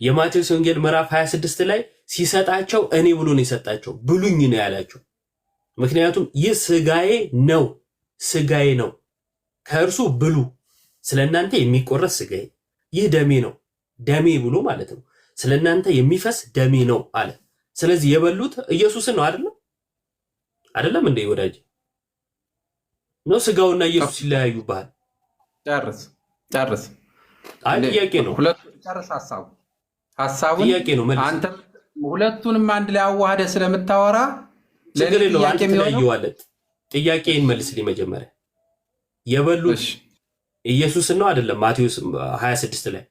የማቴዎስ ወንጌል ምዕራፍ 26 ላይ ሲሰጣቸው እኔ ብሎ ነው የሰጣቸው፣ ብሉኝ ነው ያላቸው። ምክንያቱም ይህ ስጋዬ ነው፣ ስጋዬ ነው፣ ከእርሱ ብሉ፣ ስለእናንተ የሚቆረስ ስጋዬ፣ ይህ ደሜ ነው፣ ደሜ ብሎ ማለት ነው፣ ስለእናንተ የሚፈስ ደሜ ነው አለ። ስለዚህ የበሉት ኢየሱስን ነው አይደለም? አይደለም እንደ ወዳጅ ነው ስጋውና ኢየሱስ ይለያዩብሃል። ጨርስ። አይ ጥያቄ ነው። ጨርስ ሐሳቡን ጥያቄ ነው። አንተ ሁለቱንም አንድ ላይ አዋህደ ስለምታወራ ችግር የለውም። አንተ ትለየዋለህ። ጥያቄን መልስልኝ መጀመሪያ። የበሉት ኢየሱስን ነው አይደለም? ማቴዎስ 26 ላይ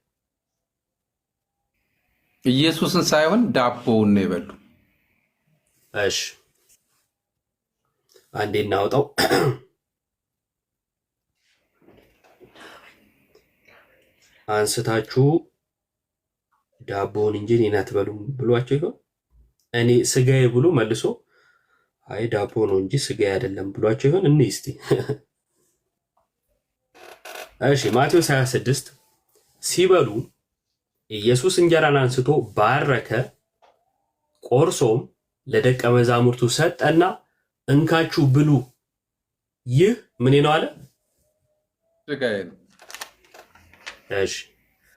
ኢየሱስን ሳይሆን ዳቦውን ነው የበሉ። እሺ አንዴ እናውጣው። አንስታችሁ ዳቦውን እንጂ እኔን አትበሉም ብሏቸው ይሆን? እኔ ስጋዬ ብሎ መልሶ አይ ዳቦ ነው እንጂ ስጋዬ አይደለም ብሏቸው ይሆን? እኔ እስቲ እሺ ማቴዎስ 26 ሲበሉ ኢየሱስ እንጀራን አንስቶ ባረከ፣ ቆርሶም ለደቀ መዛሙርቱ ሰጠና እንካችሁ ብሉ፣ ይህ ምን ነው አለ? ስጋዬ ነው። እሺ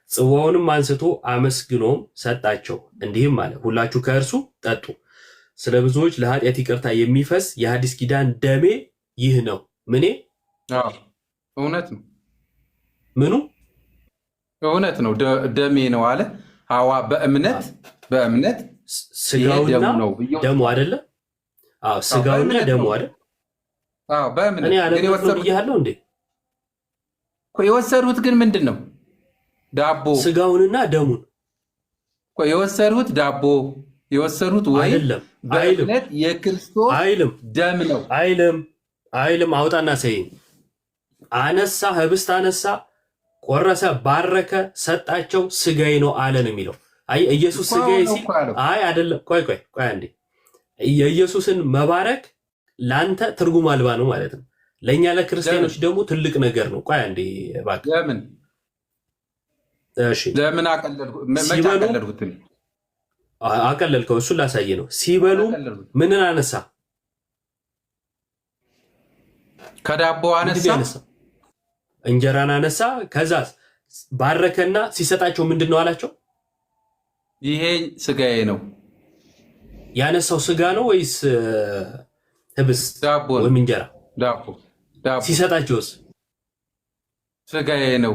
ጽዋውንም አንስቶ አመስግኖም ሰጣቸው፣ እንዲህም አለ፣ ሁላችሁ ከእርሱ ጠጡ፣ ስለ ብዙዎች ለኃጢአት ይቅርታ የሚፈስ የሐዲስ ኪዳን ደሜ ይህ ነው። ምኔ? እውነት ነው። ምኑ? እውነት ነው፣ ደሜ ነው አለ። ሐዋ በእምነት ስጋውና ደሙ አይደለ? አዎ ስጋውና ደሙ አይደል? አዎ በእምነት እኔ አለበት ነው ብያለሁ እንዴ? የወሰዱት ግን ምንድን ነው? ዳቦ ስጋውንና ደሙን የወሰዱት ዳቦ የወሰዱት ወይ አይደለም። በእምነት የክርስቶስ አይልም ደም ነው አይልም። አውጣና ሰይ አነሳ፣ ህብስት አነሳ፣ ቆረሰ፣ ባረከ፣ ሰጣቸው፣ ስጋዬ ነው አለ ነው የሚለው። አይ ኢየሱስ ስጋዬ ሲል አይ አይደለም። ቆይ አንዴ የኢየሱስን መባረክ ላንተ ትርጉም አልባ ነው ማለት ነው። ለኛ ለክርስቲያኖች ደግሞ ትልቅ ነገር ነው። ቆይ አንዴ እባክህ። ለምን አቀለልኩት? አቀለልከው። እሱን ላሳየ ነው። ሲበሉ ምንን አነሳ? ከዳቦ አነሳ፣ እንጀራን አነሳ። ከዛ ባረከና ሲሰጣቸው ምንድን ነው አላቸው? ይሄ ስጋዬ ነው። ያነሳው ስጋ ነው ወይስ ህብስት ወይም እንጀራ? ዳቦ። ሲሰጣቸውስ ስጋዬ ነው።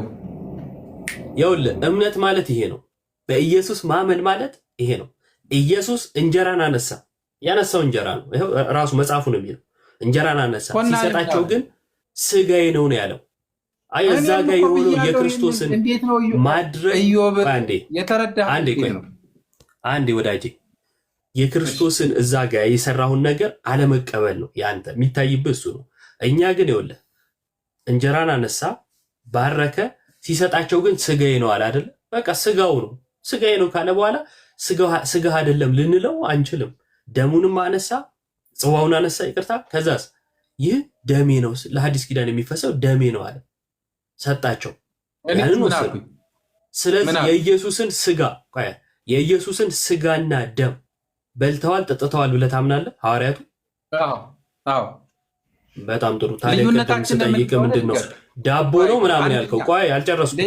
ይኸውልህ እምነት ማለት ይሄ ነው። በኢየሱስ ማመን ማለት ይሄ ነው። ኢየሱስ እንጀራን አነሳ። ያነሳው እንጀራ ነው። ይኸው ራሱ መጽሐፉ ነው የሚለው። እንጀራን አነሳ፣ ሲሰጣቸው ግን ስጋዬ ነው ነው ያለው። አይ እዛ ጋር የሆነው የክርስቶስን ማድረግ አንዴ ወዳጄ የክርስቶስን እዛ ጋር የሰራውን ነገር አለመቀበል ነው ያንተ የሚታይብህ እሱ ነው። እኛ ግን ይኸውልህ እንጀራን አነሳ፣ ባረከ፣ ሲሰጣቸው ግን ስጋዬ ነው አለ አይደል? በቃ ስጋው ነው። ስጋዬ ነው ካለ በኋላ ስጋ አይደለም ልንለው አንችልም። ደሙንም አነሳ፣ ጽዋውን አነሳ፣ ይቅርታ። ከዛስ ይህ ደሜ ነው፣ ለሐዲስ ኪዳን የሚፈሰው ደሜ ነው አለ፣ ሰጣቸው። ያንን ወሰዱ። ስለዚህ የኢየሱስን ስጋና ደም በልተዋል፣ ጠጥተዋል ብለህ ታምናለህ? ሐዋርያቱ በጣም ጥሩ። ታዲያ ቅድም ስጠይቅ ምንድን ነው ዳቦ ነው ምናምን ያልከው? ቆይ አልጨረስኩም።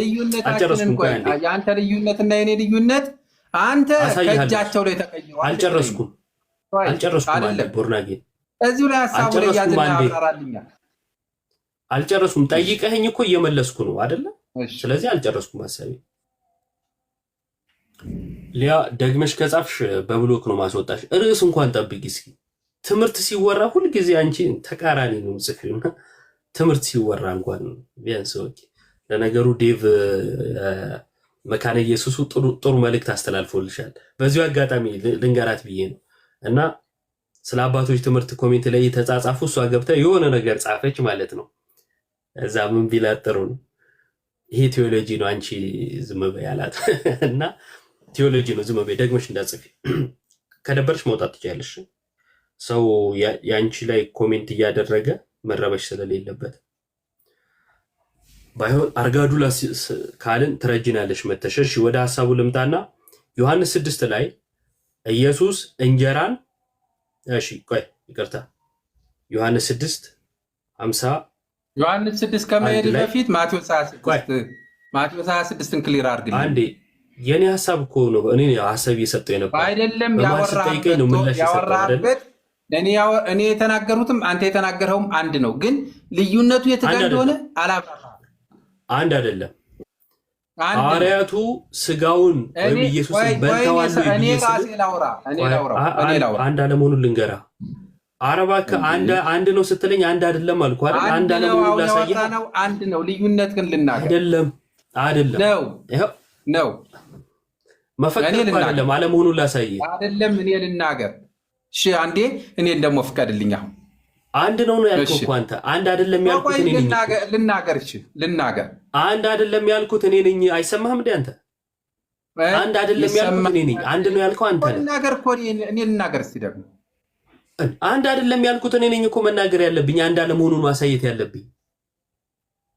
ቆይ አንዴ የአንተ ልዩነትና የኔ ልዩነት አንተ ከእጃቸው ላይ ተቀይሯል። አልጨረስኩም አለ ቦርናጌን እዚሁ ላይ ሀሳቡ ላይ ያዝና አቀራልኛል። አልጨረስኩም። ጠይቀኸኝ እኮ እየመለስኩ ነው አይደለ? ስለዚህ አልጨረስኩም ሀሳቤ። ሊያ ደግመሽ ከጻፍሽ በብሎክ ነው ማስወጣሽ። ርዕስ እንኳን ጠብቂ እስኪ። ትምህርት ሲወራ ሁልጊዜ አንቺ ተቃራኒ ነው ጽፊውና ትምህርት ሲወራ እንኳን ቢያንስ ወቂ። ለነገሩ ዴቭ መካነ ኢየሱሱ ጥሩ መልእክት አስተላልፎልሻል። በዚሁ አጋጣሚ ልንገራት ብዬ ነው እና ስለ አባቶች ትምህርት ኮሜንት ላይ የተጻጻፉ እሷ ገብታ የሆነ ነገር ጻፈች ማለት ነው። እዛ ምን ቢላት ጥሩ ነው ይሄ ቴዎሎጂ ነው አንቺ ዝም በይ አላት እና ቴዎሎጂ ነው ዝም በይ ደግመሽ እንዳጽፊ። ከደበርሽ መውጣት ትችያለሽ። ሰው ያንቺ ላይ ኮሜንት እያደረገ መረበሽ ስለሌለበት ባይሆን አርጋዱላ ካልን ትረጅናለሽ መተሸሽ። ወደ ሐሳቡ ልምጣና ዮሐንስ 6 ላይ ኢየሱስ እንጀራን እሺ ቆይ ይቅርታ ዮሐንስ 6:50 ዮሐንስ 6 ከመሄድ በፊት ማቴዎስ 26ን ክሊር አድርግልኝ አንዴ። የኔ ሐሳብ እኮ ነው እኔ ሐሳብ እየሰጠው የነበረው አይደለም። ያወራበት እኔ የተናገሩትም አንተ የተናገረውም አንድ ነው፣ ግን ልዩነቱ የት ጋር እንደሆነ አላብራራም። አንድ አይደለም። ሐዋርያቱ ስጋውን ወይም ኢየሱስን በልተዋል። እኔ ላውራ አንድ አለመሆኑን ልንገራ። አረባከ አንድ ነው ስትለኝ አንድ አይደለም አልኩ አይደል? አንድ አለመሆኑን ላሳየህ ነው። አንድ ነው። ልዩነት ግን ልናገር አይደለም ነው መፈቀድ አይደለም። አለመሆኑን ላሳየህ አይደለም። እኔ ልናገር። እሺ አንዴ እኔን ደግሞ ፍቀድልኝ። አሁን አንድ ነው ያልኩት እኮ አንተ አንድ አይደለም ያልኩት እኔ ነኝ። ልናገር አንድ አይደለም ያልኩት እኔ ነኝ። አይሰማህም እንዴ አንተ? አንድ አይደለም ያልኩት እኔ ነኝ። አንድ ነው ያልከው አንተ ነህ። ልናገር እኮ እኔ ልናገር። እስቲ ደግሞ አንድ አይደለም ያልኩት እኔ ነኝ እኮ መናገር ያለብኝ። አንድ አለመሆኑን ማሳየት ያለብኝ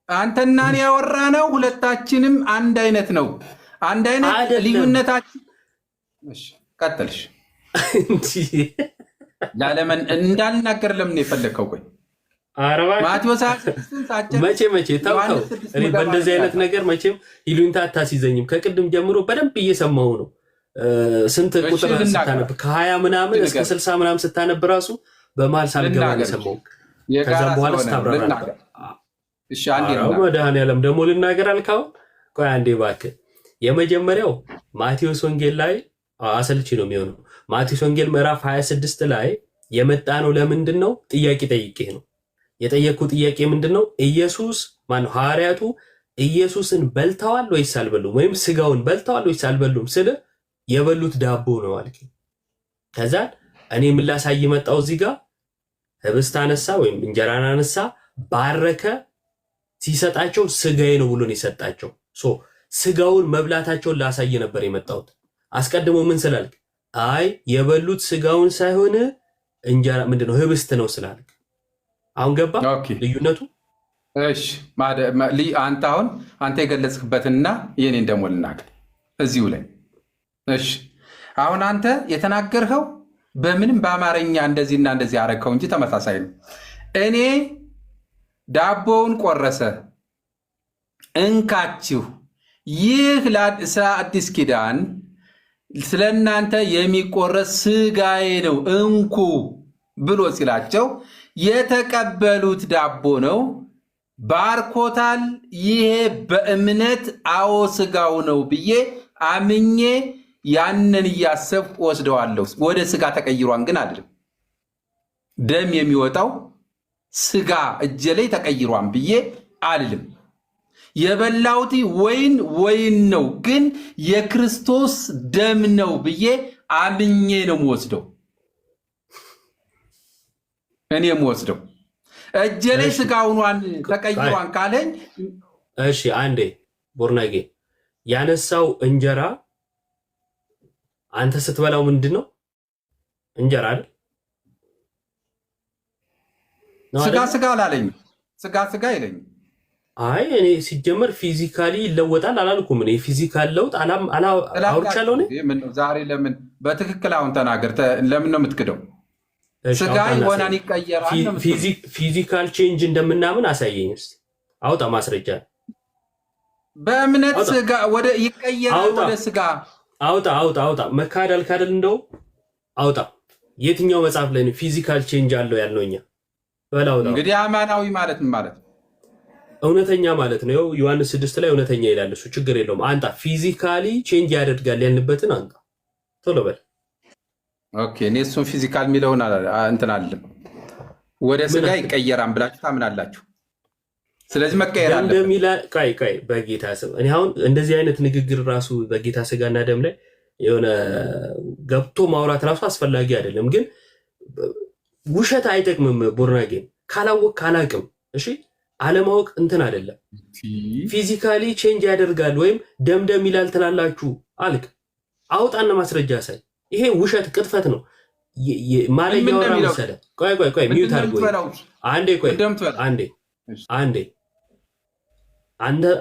አንተና እኔ ያወራነው ሁለታችንም አንድ አይነት ነው። አንድ አይነት ልዩነታችን። እሺ ቀጥልሽ ያለምን እንዳልናገር ለምን የፈለከው? ቆይ ማቴዎስ መቼ ተውከው። እኔ በእንደዚህ አይነት ነገር መቼም ይሉኝታ አታስይዘኝም። ከቅድም ጀምሮ በደንብ እየሰማሁ ነው። ስንት ቁጥር ስታነብ ከ20 ምናምን እስከ 60 ምናምን ስታነብ ራሱ በመሀል ሳልገባ ነው የሰማሁ። ከዛም በኋላ ስታብራራ መድኃኒዓለም ደግሞ ልናገር አልካው። ቆይ አንዴ እባክህ። የመጀመሪያው ማቴዎስ ወንጌል ላይ አሰልቺ ነው የሚሆነው። ማቴዎስ ወንጌል ምዕራፍ 26 ላይ የመጣ ነው። ለምንድን ነው ጥያቄ ጠይቄ ነው የጠየቅኩ። ጥያቄ ምንድን ነው? ኢየሱስ ሐዋርያቱ ኢየሱስን በልተዋል ወይስ አልበሉም? ወይም ስጋውን በልተዋል ወይስ አልበሉም ስል የበሉት ዳቦ ነው አልክ። ከዛ እኔ ምን ላሳይ መጣው? እዚህ ጋር ህብስት አነሳ ወይም እንጀራን አነሳ፣ ባረከ፣ ሲሰጣቸው ስጋዬ ነው ብሎ ነው የሰጣቸው። ስጋውን መብላታቸውን ላሳይ ነበር የመጣሁት። አስቀድሞ ምን ስላልክ? አይ የበሉት ስጋውን ሳይሆን እንጀራ ምንድነው ህብስት ነው ስላልክ። አሁን ገባ ልዩነቱ? እሺ አንተ የገለጽክበትና የኔን ደግሞ ልናገር እዚሁ ላይ። እሺ አሁን አንተ የተናገርኸው በምንም በአማርኛ እንደዚህና እንደዚህ አረግከው እንጂ ተመሳሳይ ነው። እኔ ዳቦውን ቆረሰ፣ እንካችሁ ይህ ስለ አዲስ ኪዳን ስለ እናንተ የሚቆረስ ስጋዬ ነው እንኩ ብሎ ሲላቸው የተቀበሉት ዳቦ ነው፣ ባርኮታል። ይሄ በእምነት አዎ ስጋው ነው ብዬ አምኜ ያንን እያሰብኩ ወስደዋለሁ። ወደ ስጋ ተቀይሯን ግን አይደለም። ደም የሚወጣው ስጋ እጄ ላይ ተቀይሯን ብዬ አልልም። የበላውቲ ወይን ነው ግን የክርስቶስ ደም ነው ብዬ አምኜ ነው የምወስደው። እኔ የምወስደው እጄ ላይ ስጋውኗን ተቀይሯን ካለኝ እሺ አንዴ ቦርናጌ ያነሳው እንጀራ አንተ ስትበላው ምንድን ነው? እንጀራ አይደል? ስጋ አላለኝ። ስጋ ይለኝ። አይ እኔ ሲጀመር ፊዚካሊ ይለወጣል አላልኩም። እኔ ፊዚካል ለውጥ አውርቻለሁ። ዛሬ ለምን በትክክል አሁን ተናገር። ለምን ነው የምትክደው? ስጋ ይሆናል ይቀየራል። ፊዚካል ቼንጅ እንደምናምን አሳየኝ እስኪ። አውጣ ማስረጃ። በእምነት ስጋ ወደ ይቀየራል ወደ ስጋ አውጣ። መካድ አልካደል እንደው አውጣ። የትኛው መጽሐፍ ላይ ነው ፊዚካል ቼንጅ አለው ያልነው? እኛ በላውጣ። እንግዲህ አማናዊ ማለት ምን ማለት ነው? እውነተኛ ማለት ነው። ዮሐንስ 6 ላይ እውነተኛ ይላል። እሱ ችግር የለውም። አንጣ። ፊዚካሊ ቼንጅ ያደርጋል ያልንበትን አንጣ ቶሎ በል። ኦኬ እኔ እሱን ፊዚካል የሚለውን እንትን አለም ወደ ስጋ ይቀየራል ብላችሁ ታምናላችሁ። ስለዚህ መቀየር አለ እንደሚላ ቃይ በጌታ ስም እኔ አሁን እንደዚህ አይነት ንግግር ራሱ በጌታ ስጋና ደም ላይ የሆነ ገብቶ ማውራት ራሱ አስፈላጊ አይደለም። ግን ውሸት አይጠቅምም። ቦርናጌን ካላወቅ ካላቅም እሺ አለማወቅ እንትን አይደለም። ፊዚካሊ ቼንጅ ያደርጋል ወይም ደምደም ይላል ትላላችሁ አልክ። አውጣና ማስረጃ ሳይ። ይሄ ውሸት ቅጥፈት ነው። ማለት ያወራ መሰለ። ቆይ ሚዩት አድርጎ አንዴ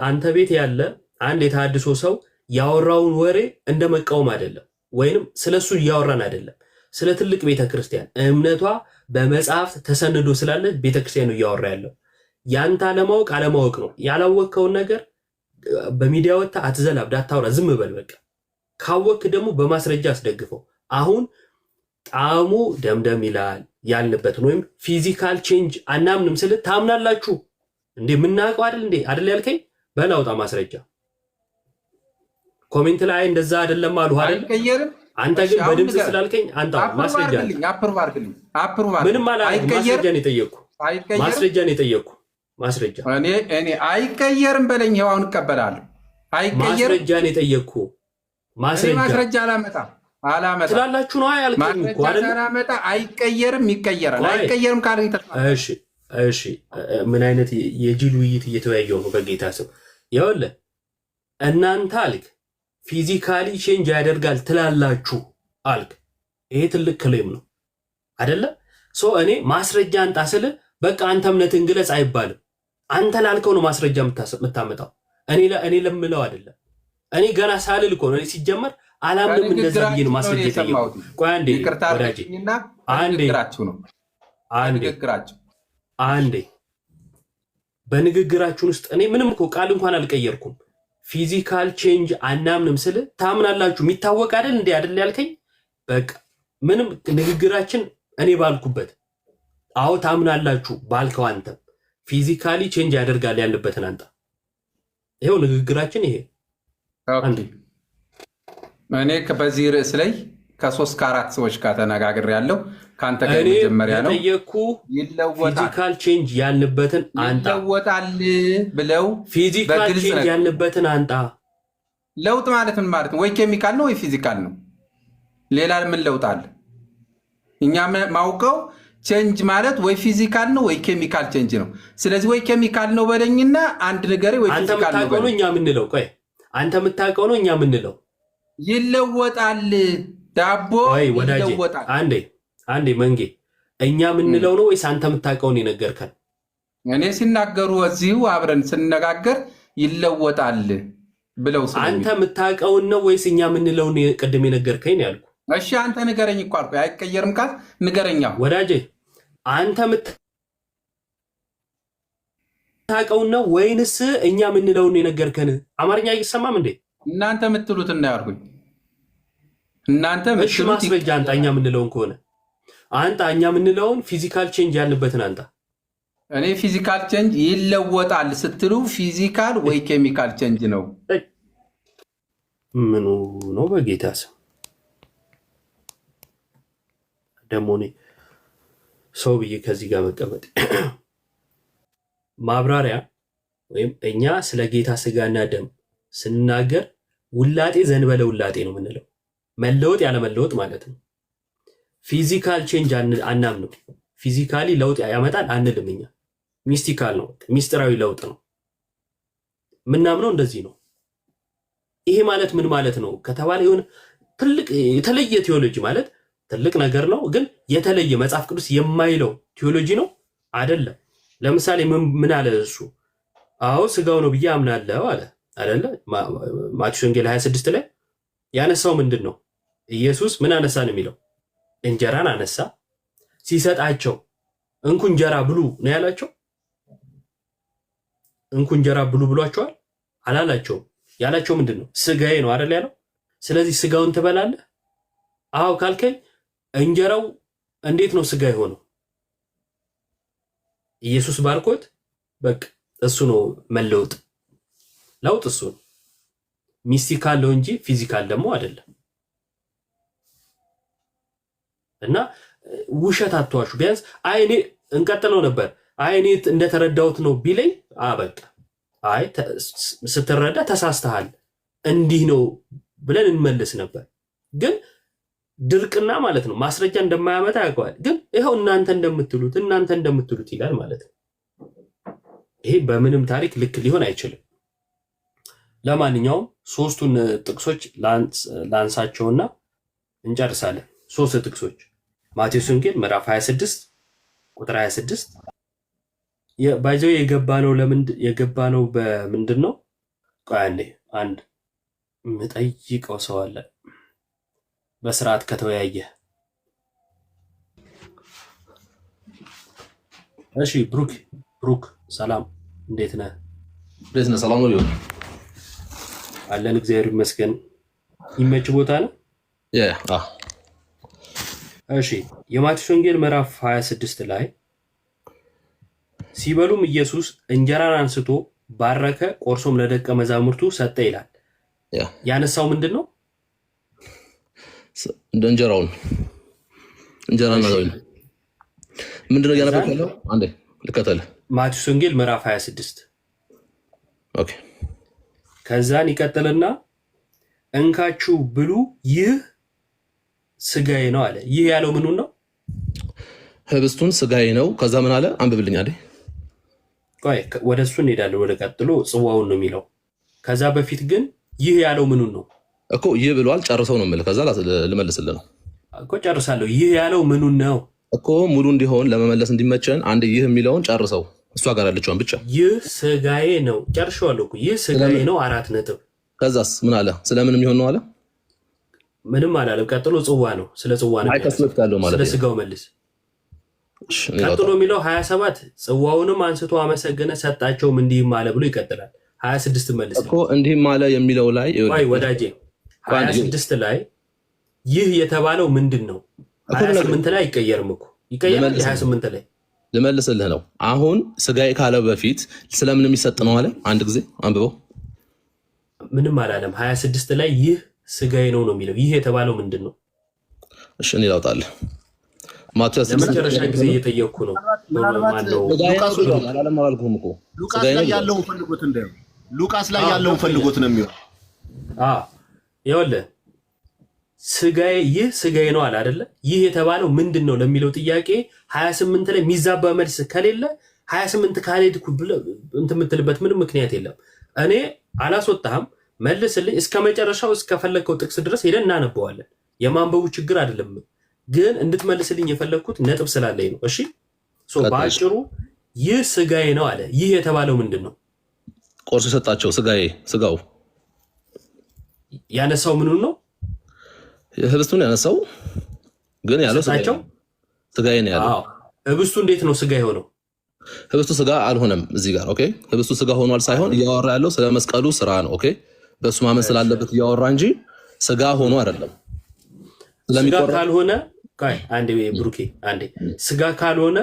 አንተ ቤት ያለ አንድ የተሃድሶ ሰው ያወራውን ወሬ እንደ መቃወም አይደለም፣ ወይንም ስለሱ እያወራን አይደለም። ስለ ትልቅ ቤተክርስቲያን እምነቷ በመጽሐፍት ተሰንዶ ስላለ ቤተክርስቲያን ነው እያወራ ያለው። ያንተ አለማወቅ አለማወቅ ነው። ያላወቅከውን ነገር በሚዲያ ወጥተህ አትዘላብድ፣ አታውራ፣ ዝም በል በቃ። ካወቅክ ደግሞ በማስረጃ አስደግፈው። አሁን ጣዕሙ ደምደም ይላል ያልንበትን ወይም ፊዚካል ቼንጅ አናምንም ስል ታምናላችሁ እንዴ? የምናውቀው አይደል እንዴ? አይደል ያልከኝ? በላውጣ ማስረጃ። ኮሜንት ላይ እንደዛ አይደለም አሉ አይደል? አንተ ግን በድምጽ ስላልከኝ አንተ ማስረጃ ምንም አላልኩም። ማስረጃ ነው የጠየቅኩ። ማስረጃ ነው የጠየቅኩ። ማስረጃ እኔ አይቀየርም በለኝ። ይኸው አሁን እቀበላለሁ። አይቀየርም። ማስረጃ ነው የጠየቅኩ። ማስረጃ አላመጣ ስላላችሁ ነው ያልከኝ እኮ አይደል? አላመጣ አይቀየርም፣ ይቀየራል። አይቀየርም ካለኝ እሺ፣ እሺ። ምን አይነት የጅል ውይይት እየተወያየው ነው? በጌታ ስም ይኸውልህ፣ እናንተ አልክ ፊዚካሊ ቼንጅ ያደርጋል ትላላችሁ አልክ። ይሄ ትልቅ ክሌም ነው አይደለ? እኔ ማስረጃ አንጣ ስል በቃ አንተ እምነትን ግለጽ አይባልም። አንተ ላልከው ነው ማስረጃ የምታመጣው። እኔ ለምለው አይደለም። እኔ ገና ሳልል እኮ ነው። እኔ ሲጀመር አላምንም እንደዛ ብዬ ነው ማስረጃ የጠየቁት። ቆይ አንዴ ወዳጄ፣ አንዴ በንግግራችሁን ውስጥ እኔ ምንም እኮ ቃል እንኳን አልቀየርኩም። ፊዚካል ቼንጅ አናምንም ስል ታምናላችሁ የሚታወቅ አይደል እንዴ? አይደል ያልከኝ? በቃ ምንም ንግግራችን እኔ ባልኩበት አዎ ታምናላችሁ ባልከው አንተም ፊዚካሊ ቼንጅ ያደርጋል ያለበትን አንተ ይሄው ንግግራችን ይሄ እኔ በዚህ ርዕስ ላይ ከ3 ከ4 ሰዎች ጋር ተነጋግሬያለሁ። ከአንተ ጋር መጀመሪያ ነው ፊዚካል ቼንጅ ያልንበትን አንጣ ይለወጣል ብለው ፊዚካል ቼንጅ ያልንበትን አንጣ። ለውጥ ማለት ምን ማለት ነው? ወይ ኬሚካል ነው ወይ ፊዚካል ነው። ሌላ ምን ለውጥ አለ? እኛ ማውቀው ቼንጅ ማለት ወይ ፊዚካል ነው ወይ ኬሚካል ቼንጅ ነው። ስለዚህ ወይ ኬሚካል ነው በለኝና አንድ ነገር ወይ ፊዚካል ነው በለኝ። እኛ የምንለው ቆይ አንተ የምታውቀው ነው እኛ የምንለው ይለወጣል። ዳቦ ይለወጣል። አንዴ መንጌ እኛ የምንለው ነው ወይስ አንተ የምታውቀውን የነገርከን? እኔ ሲናገሩ እዚሁ አብረን ስንነጋገር ይለወጣል ብለው አንተ የምታውቀውን ነው ወይስ እኛ የምንለውን ቅድም የነገርከኝ ነው ያልኩ። እሺ አንተ ንገረኝ እኮ አልኩ። አይቀየርም ካል ንገረኛ ወዳጄ። አንተ የምታውቀውን ነው ወይንስ እኛ የምንለውን የነገርከን? አማርኛ አይሰማም እንዴ? እናንተ የምትሉት እና ያልኩኝ እናንተ እሺ ማስረጃ አንጣ። እኛ የምንለውን ከሆነ አንጣ። እኛ የምንለውን ፊዚካል ቼንጅ ያልንበትን አንጣ። እኔ ፊዚካል ቼንጅ ይለወጣል ስትሉ ፊዚካል ወይ ኬሚካል ቼንጅ ነው? ምኑ ነው በጌታ ስም ደግሞ እኔ ሰው ብዬ ከዚህ ጋር መቀመጥ ማብራሪያ ወይም እኛ ስለ ጌታ ስጋና ደም ስንናገር ውላጤ ዘንበለ ውላጤ ነው የምንለው። መለወጥ ያለ መለወጥ ማለት ነው። ፊዚካል ቼንጅ አናምንም። ፊዚካሊ ለውጥ ያመጣል አንልም። እኛ ሚስቲካል ነው፣ ሚስጥራዊ ለውጥ ነው ምናምነው። እንደዚህ ነው። ይሄ ማለት ምን ማለት ነው ከተባለ የሆነ ትልቅ የተለየ ቴዎሎጂ ማለት ትልቅ ነገር ነው፣ ግን የተለየ መጽሐፍ ቅዱስ የማይለው ቴዎሎጂ ነው አይደለም። ለምሳሌ ምን አለ እሱ? አዎ ስጋው ነው ብዬ አምናለሁ አለ አይደለ? ማቴዎስ ወንጌል 26 ላይ ያነሳው ምንድን ነው? ኢየሱስ ምን አነሳ ነው የሚለው? እንጀራን አነሳ፣ ሲሰጣቸው እንኩ እንጀራ ብሉ ነው ያላቸው። እንኩ እንጀራ ብሉ ብሏቸዋል አላላቸውም። ያላቸው ምንድን ነው? ስጋዬ ነው አይደል ያለው። ስለዚህ ስጋውን ትበላለህ? አዎ ካልከኝ እንጀራው እንዴት ነው ስጋ የሆነው? ኢየሱስ ባርኮት በቃ እሱ ነው መለወጥ። ለውጥ እሱ ነው። ሚስቲካል ነው እንጂ ፊዚካል ደግሞ አይደለም። እና ውሸት አትዋሹ። ቢያንስ እኔ እንቀጥለው ነበር እኔ እንደተረዳሁት ነው ቢለኝ በቃ ስትረዳ ተሳስተሃል እንዲህ ነው ብለን እንመልስ ነበር። ግን ድርቅና ማለት ነው ማስረጃ እንደማያመጣ ያውቀዋል። ግን ይኸው እናንተ እንደምትሉት ይላል ማለት ነው። ይሄ በምንም ታሪክ ልክ ሊሆን አይችልም። ለማንኛውም 3ቱን ጥቅሶች ላንሳቸውና እንጨርሳለን። 3 ጥቅሶች ማቴዎስ ወንጌል ምዕራፍ 26 ቁጥር 26 ባይዘው የገባነው በምንድን ነው? ቆይ አንዴ የምጠይቀው ሰው አለ በስርዓት ከተወያየ። እሺ ብሩክ ሰላም፣ እንዴት ነህ? ሰላም ነው አለን፣ እግዚአብሔር ይመስገን። ይመች ቦታ ነው። እሺ የማቴዎስ ወንጌል ምዕራፍ 26 ላይ ሲበሉም ኢየሱስ እንጀራን አንስቶ ባረከ፣ ቆርሶም ለደቀ መዛሙርቱ ሰጠ ይላል። ያነሳው ምንድን ነው? እንደ እንጀራ ነው። ምንድነው እያነበብክ ያለው? አንዴ ልከተልህ። ማቴዎስ ወንጌል ምዕራፍ 26 ኦኬ። ከዛን ይቀጥልና እንካችሁ ብሉ፣ ይህ ስጋዬ ነው አለ። ይህ ያለው ምኑን ነው? ህብስቱን ስጋዬ ነው። ከዛ ምን አለ? አንብብልኝ አይደል? ቆይ ወደ እሱ እንሄዳለን። ወደ ቀጥሎ ጽዋውን ነው የሚለው። ከዛ በፊት ግን ይህ ያለው ምኑን ነው እኮ? ይህ ብሏል። ጨርሰው ነው የምልህ። ከዛ ልመልስልህ ነው እኮ። ጨርሳለሁ። ይህ ያለው ምኑን ነው እኮ? ሙሉ እንዲሆን ለመመለስ እንዲመቸን አንድ ይህ የሚለውን ጨርሰው፣ እሷ ጋር ያለችውን ብቻ። ይህ ስጋዬ ነው። ጨርሼዋለሁ እኮ። ይህ ስጋዬ ነው 4 ነጥብ። ከዛስ ምን አለ? ስለምን የሚሆን ነው አለ? ምንም አላለም። ቀጥሎ ጽዋ ነው። ስለ ጽዋ ነው። ስለ ስጋው መልስ። ቀጥሎ የሚለው 27 ጽዋውንም አንስቶ አመሰገነ ሰጣቸውም እንዲህም አለ ብሎ ይቀጥላል። 26 መልስ እኮ እንዲህም አለ የሚለው ላይ ወዳጄ 26 ላይ ይህ የተባለው ምንድን ነው? 28 ላይ አይቀየርም እኮ ይቀየራል። 28 ላይ ልመልስልህ ነው። አሁን ስጋዬ ካለ በፊት ስለምን የሚሰጥ ነው አለ? አንድ ጊዜ አንብበው። ምንም አላለም። 26 ላይ ይህ ስጋዬ ነው ነው የሚለው። ይህ የተባለው ምንድን ነው? እሺ እኔ ላውጣልህ። ማቴዎስ ለመጨረሻ ጊዜ እየጠየቅኩ ነው። ሉቃስ ላይ ያለውን ፈልጎት እንደው ሉቃስ ላይ ያለውን ፈልጎት ነው የሚሆነው። ይኸውልህ ስጋዬ ይህ ስጋዬ ነው አለ አይደለ? ይህ የተባለው ምንድን ነው ለሚለው ጥያቄ 28 ላይ የሚዛባ መልስ ከሌለ 28 ካልሄድኩ ብለህ እንትን የምትልበት ምንም ምክንያት የለም። እኔ አላስወጣህም፣ መልስልኝ። እስከ መጨረሻው እስከፈለግከው ጥቅስ ድረስ ሄደን እናነበዋለን። የማንበቡ ችግር አይደለም፣ ግን እንድትመልስልኝ የፈለግኩት ነጥብ ስላለኝ ነው። እሺ በአጭሩ ይህ ስጋዬ ነው አለ። ይህ የተባለው ምንድን ነው? ቆርሶ የሰጣቸው ስጋው ያነሳው ምኑን ነው? ህብስቱን ያነሳው ግን ያለው ስጋዬ ነው ያለው። ህብስቱ እንዴት ነው ስጋ የሆነው? ህብስቱ ስጋ አልሆነም እዚህ ጋር። ኦኬ ህብስቱ ስጋ ሆኗል ሳይሆን እያወራ ያለው ስለ መስቀሉ ስራ ነው። ኦኬ በሱ ማመን ስላለበት እያወራ እንጂ ስጋ ሆኖ አይደለም። ስጋ ካልሆነ አንዴ ብሩኬ አንዴ ስጋ ካልሆነ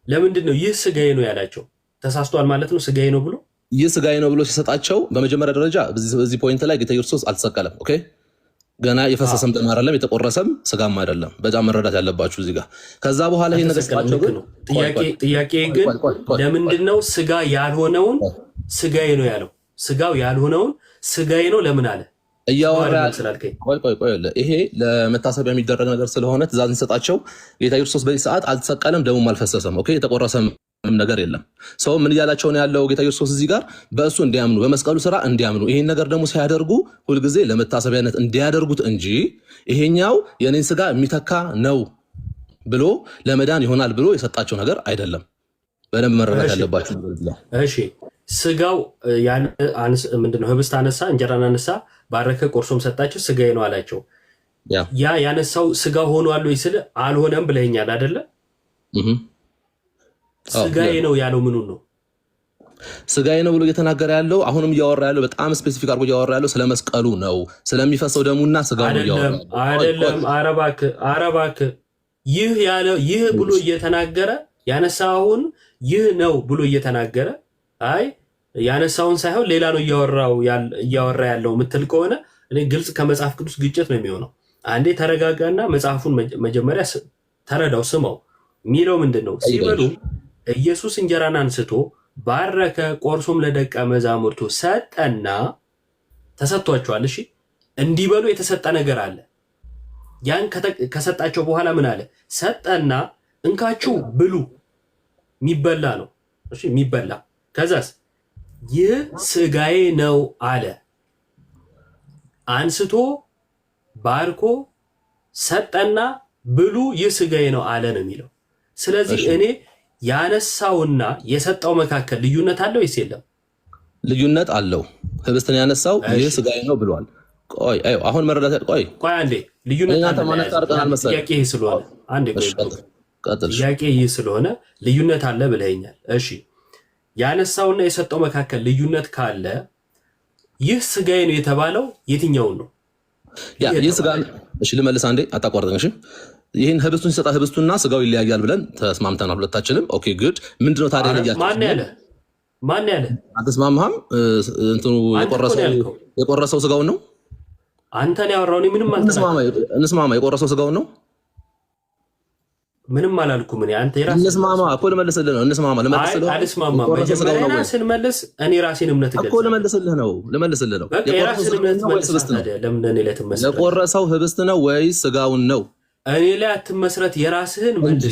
ለምንድን ነው ይህ ስጋዬ ነው ያላቸው? ተሳስቷል ማለት ነው። ስጋዬ ነው ብሎ ይህ ስጋዬ ነው ብሎ ሲሰጣቸው በመጀመሪያ ደረጃ በዚህ ፖይንት ላይ ጌታ ኢየሱስ አልተሰቀለም። ኦኬ ገና የፈሰሰም ደም አይደለም፣ የተቆረሰም ስጋም አይደለም። በጣም መረዳት ያለባችሁ እዚህ ጋር። ከዛ በኋላ ይሄን ነገር ሰጣቸው። ግን ጥያቄ ግን ለምንድን ነው ስጋ ያልሆነውን ስጋዬ ነው ያለው? ስጋው ያልሆነውን ስጋዬ ነው ለምን አለ? እያወራ ቆይ ይሄ ለመታሰቢያ የሚደረግ ነገር ስለሆነ ትእዛዝ እንሰጣቸው። ጌታ ኢየሱስ በዚህ ሰዓት አልተሰቀለም፣ ደሙም አልፈሰሰም። ኦኬ የተቆረሰም ነገር የለም። ሰው ምን እያላቸው ነው ያለው? ጌታ ኢየሱስ እዚህ ጋር በእሱ እንዲያምኑ፣ በመስቀሉ ስራ እንዲያምኑ፣ ይሄን ነገር ደግሞ ሲያደርጉ ሁልጊዜ ለመታሰቢያነት እንዲያደርጉት እንጂ ይሄኛው የኔን ስጋ የሚተካ ነው ብሎ ለመዳን ይሆናል ብሎ የሰጣቸው ነገር አይደለም። በደንብ መረዳት ያለባችሁ። እሺ ስጋው ምንድነው? ህብስት አነሳ፣ እንጀራን አነሳ፣ ባረከ፣ ቆርሶም ሰጣቸው፣ ስጋዬ ነው አላቸው። ያ ያነሳው ስጋ ሆኗል ወይ ስል አልሆነም ብለኛል አይደለ? ስጋዬ ነው ያለው ምኑን ነው? ስጋዬ ነው ብሎ እየተናገረ ያለው አሁንም እያወራ ያለው በጣም ስፔሲፊክ አድርጎ እያወራ ያለው ስለ መስቀሉ ነው፣ ስለሚፈሰው ደሙና ስጋው ነው እያወራ አይደለም። ኧረ እባክህ ይህ ብሎ እየተናገረ ያነሳውን ይህ ነው ብሎ እየተናገረ አይ ያነሳውን ሳይሆን ሌላ ነው እያወራ ያለው ምትል ከሆነ እኔ ግልጽ ከመጽሐፍ ቅዱስ ግጭት ነው የሚሆነው። አንዴ ተረጋጋና መጽሐፉን መጀመሪያ ተረዳው፣ ስማው። የሚለው ምንድን ነው? ሲበሉ ኢየሱስ እንጀራን አንስቶ ባረከ፣ ቆርሶም ለደቀ መዛሙርቱ ሰጠና፣ ተሰጥቷቸዋል። እሺ እንዲበሉ የተሰጠ ነገር አለ። ያን ከሰጣቸው በኋላ ምን አለ? ሰጠና እንካችሁ ብሉ፣ የሚበላ ነው። እሺ የሚበላ። ከዛስ ይህ ስጋዬ ነው አለ። አንስቶ ባርኮ ሰጠና ብሉ፣ ይህ ስጋዬ ነው አለ ነው የሚለው። ስለዚህ እኔ ያነሳውና የሰጠው መካከል ልዩነት አለው ወይስ የለም? ልዩነት አለው። ህብስትን ያነሳው ይህ ስጋዬ ነው ብሏል። ቆይ አሁን መረዳት ቆይ አንዴ ልዩነት አለ ጥያቄ ይህ ስለሆነ አንዴ ጥያቄ ይህ ስለሆነ ልዩነት አለ ብለኸኛል። እሺ ያነሳውና የሰጠው መካከል ልዩነት ካለ ይህ ስጋዬ ነው የተባለው የትኛውን ነው? ይህ ስጋ እሺ ልመልስ አንዴ አታቋርጠኝ። እሺ ይህን ህብስቱን ሲሰጣ ህብስቱና ስጋው ይለያያል ብለን ተስማምተናል ሁለታችንም። ኦኬ ጉድ። ምንድነው ታዲያ ለያችሁ? ማን ያለ አትስማማህም? እንትኑ የቆረሰው ስጋውን ነው አንተን ያወራው ነው። ምንም እንስማማ። የቆረሰው ስጋውን ነው። ምንም አላልኩም እኔ። አንተ የራስህ እንስማማ እኮ ልመልስልህ ነው። እንስማማ ልመልስልህ። አልስማማ መጀመሪያ ስንመልስ እኔ ራሴን እምነት እኮ ልመልስልህ ነው። የራስህን እምነት መልስ ታዲያ ለምን እኔ ላይ ትመስረት? የቆረሰው ህብስት ነው ወይስ ስጋውን ነው? እኔ ላይ አትመስረት። የራስህን መልስ።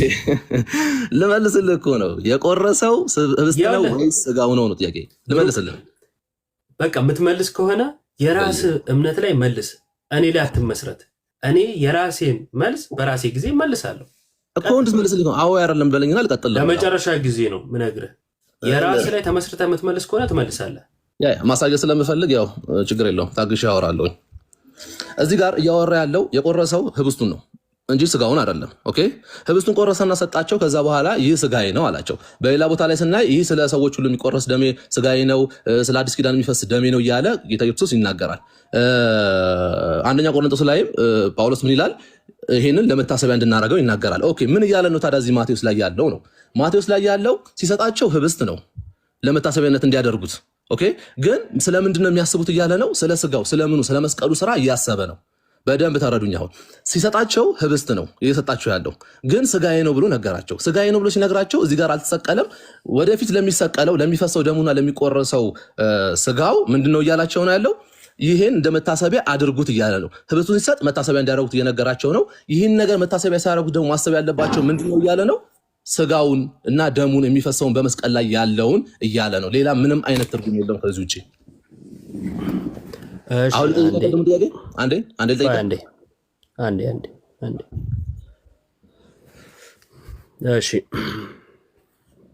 ልመልስልህ እኮ ነው። የቆረሰው ህብስት ነው ወይስ ስጋው ነው ነው ጥያቄ። ልመልስልህ። በቃ የምትመልስ ከሆነ የራስህ እምነት ላይ መልስ። እኔ ላይ አትመስረት። እኔ የራሴን መልስ በራሴ ጊዜ መልሳለሁ እኮ እንድትመልስልህ ነው። አዎ አይደለም በለኝና ልቀጥል። ለመጨረሻ ጊዜ ነው ምነግርህ። የራስህ ላይ ተመስርተህ የምትመልስ ከሆነ ትመልሳለህ። ማሳየት ስለምፈልግ ያው ችግር የለውም ታግሼ አወራለሁ። እዚህ ጋር እያወራ ያለው የቆረሰው ህብስቱን ነው እንጂ ስጋውን አይደለም። ኦኬ ህብስቱን ቆረሰና ሰጣቸው። ከዛ በኋላ ይህ ስጋዬ ነው አላቸው። በሌላ ቦታ ላይ ስናይ ይህ ስለ ሰዎች ሁሉ የሚቆረስ ደሜ ስጋዬ ነው፣ ስለ አዲስ ኪዳን የሚፈስ ደሜ ነው እያለ ጌታ ኢየሱስ ይናገራል። አንደኛ ቆሮንቶስ ላይም ጳውሎስ ምን ይላል? ይሄንን ለመታሰቢያ እንድናደርገው ይናገራል። ኦኬ ምን እያለ ነው ታዲያ? እዚህ ማቴዎስ ላይ ያለው ነው። ማቴዎስ ላይ ያለው ሲሰጣቸው ህብስት ነው ለመታሰቢያነት እንዲያደርጉት። ኦኬ ግን ስለምንድን ነው የሚያስቡት እያለ ነው። ስለ ስጋው ስለምኑ ስለ መስቀሉ ስራ እያሰበ ነው። በደንብ ተረዱኝ። አሁን ሲሰጣቸው ህብስት ነው እየሰጣቸው ያለው፣ ግን ስጋዬ ነው ብሎ ነገራቸው። ስጋዬ ነው ብሎ ሲነግራቸው እዚህ ጋር አልተሰቀለም። ወደፊት ለሚሰቀለው ለሚፈሰው ደሙና ለሚቆረሰው ስጋው ምንድነው እያላቸው ነው ያለው? ይህን እንደ መታሰቢያ አድርጉት እያለ ነው። ህብስቱን ሲሰጥ መታሰቢያ እንዲያደርጉት እየነገራቸው ነው። ይህን ነገር መታሰቢያ ሲያደርጉት ደግሞ ማሰብ ያለባቸው ምንድነው እያለ ነው? ስጋውን እና ደሙን የሚፈሰውን በመስቀል ላይ ያለውን እያለ ነው። ሌላ ምንም አይነት ትርጉም የለውም ከዚህ ውጭ። አሁን እሺ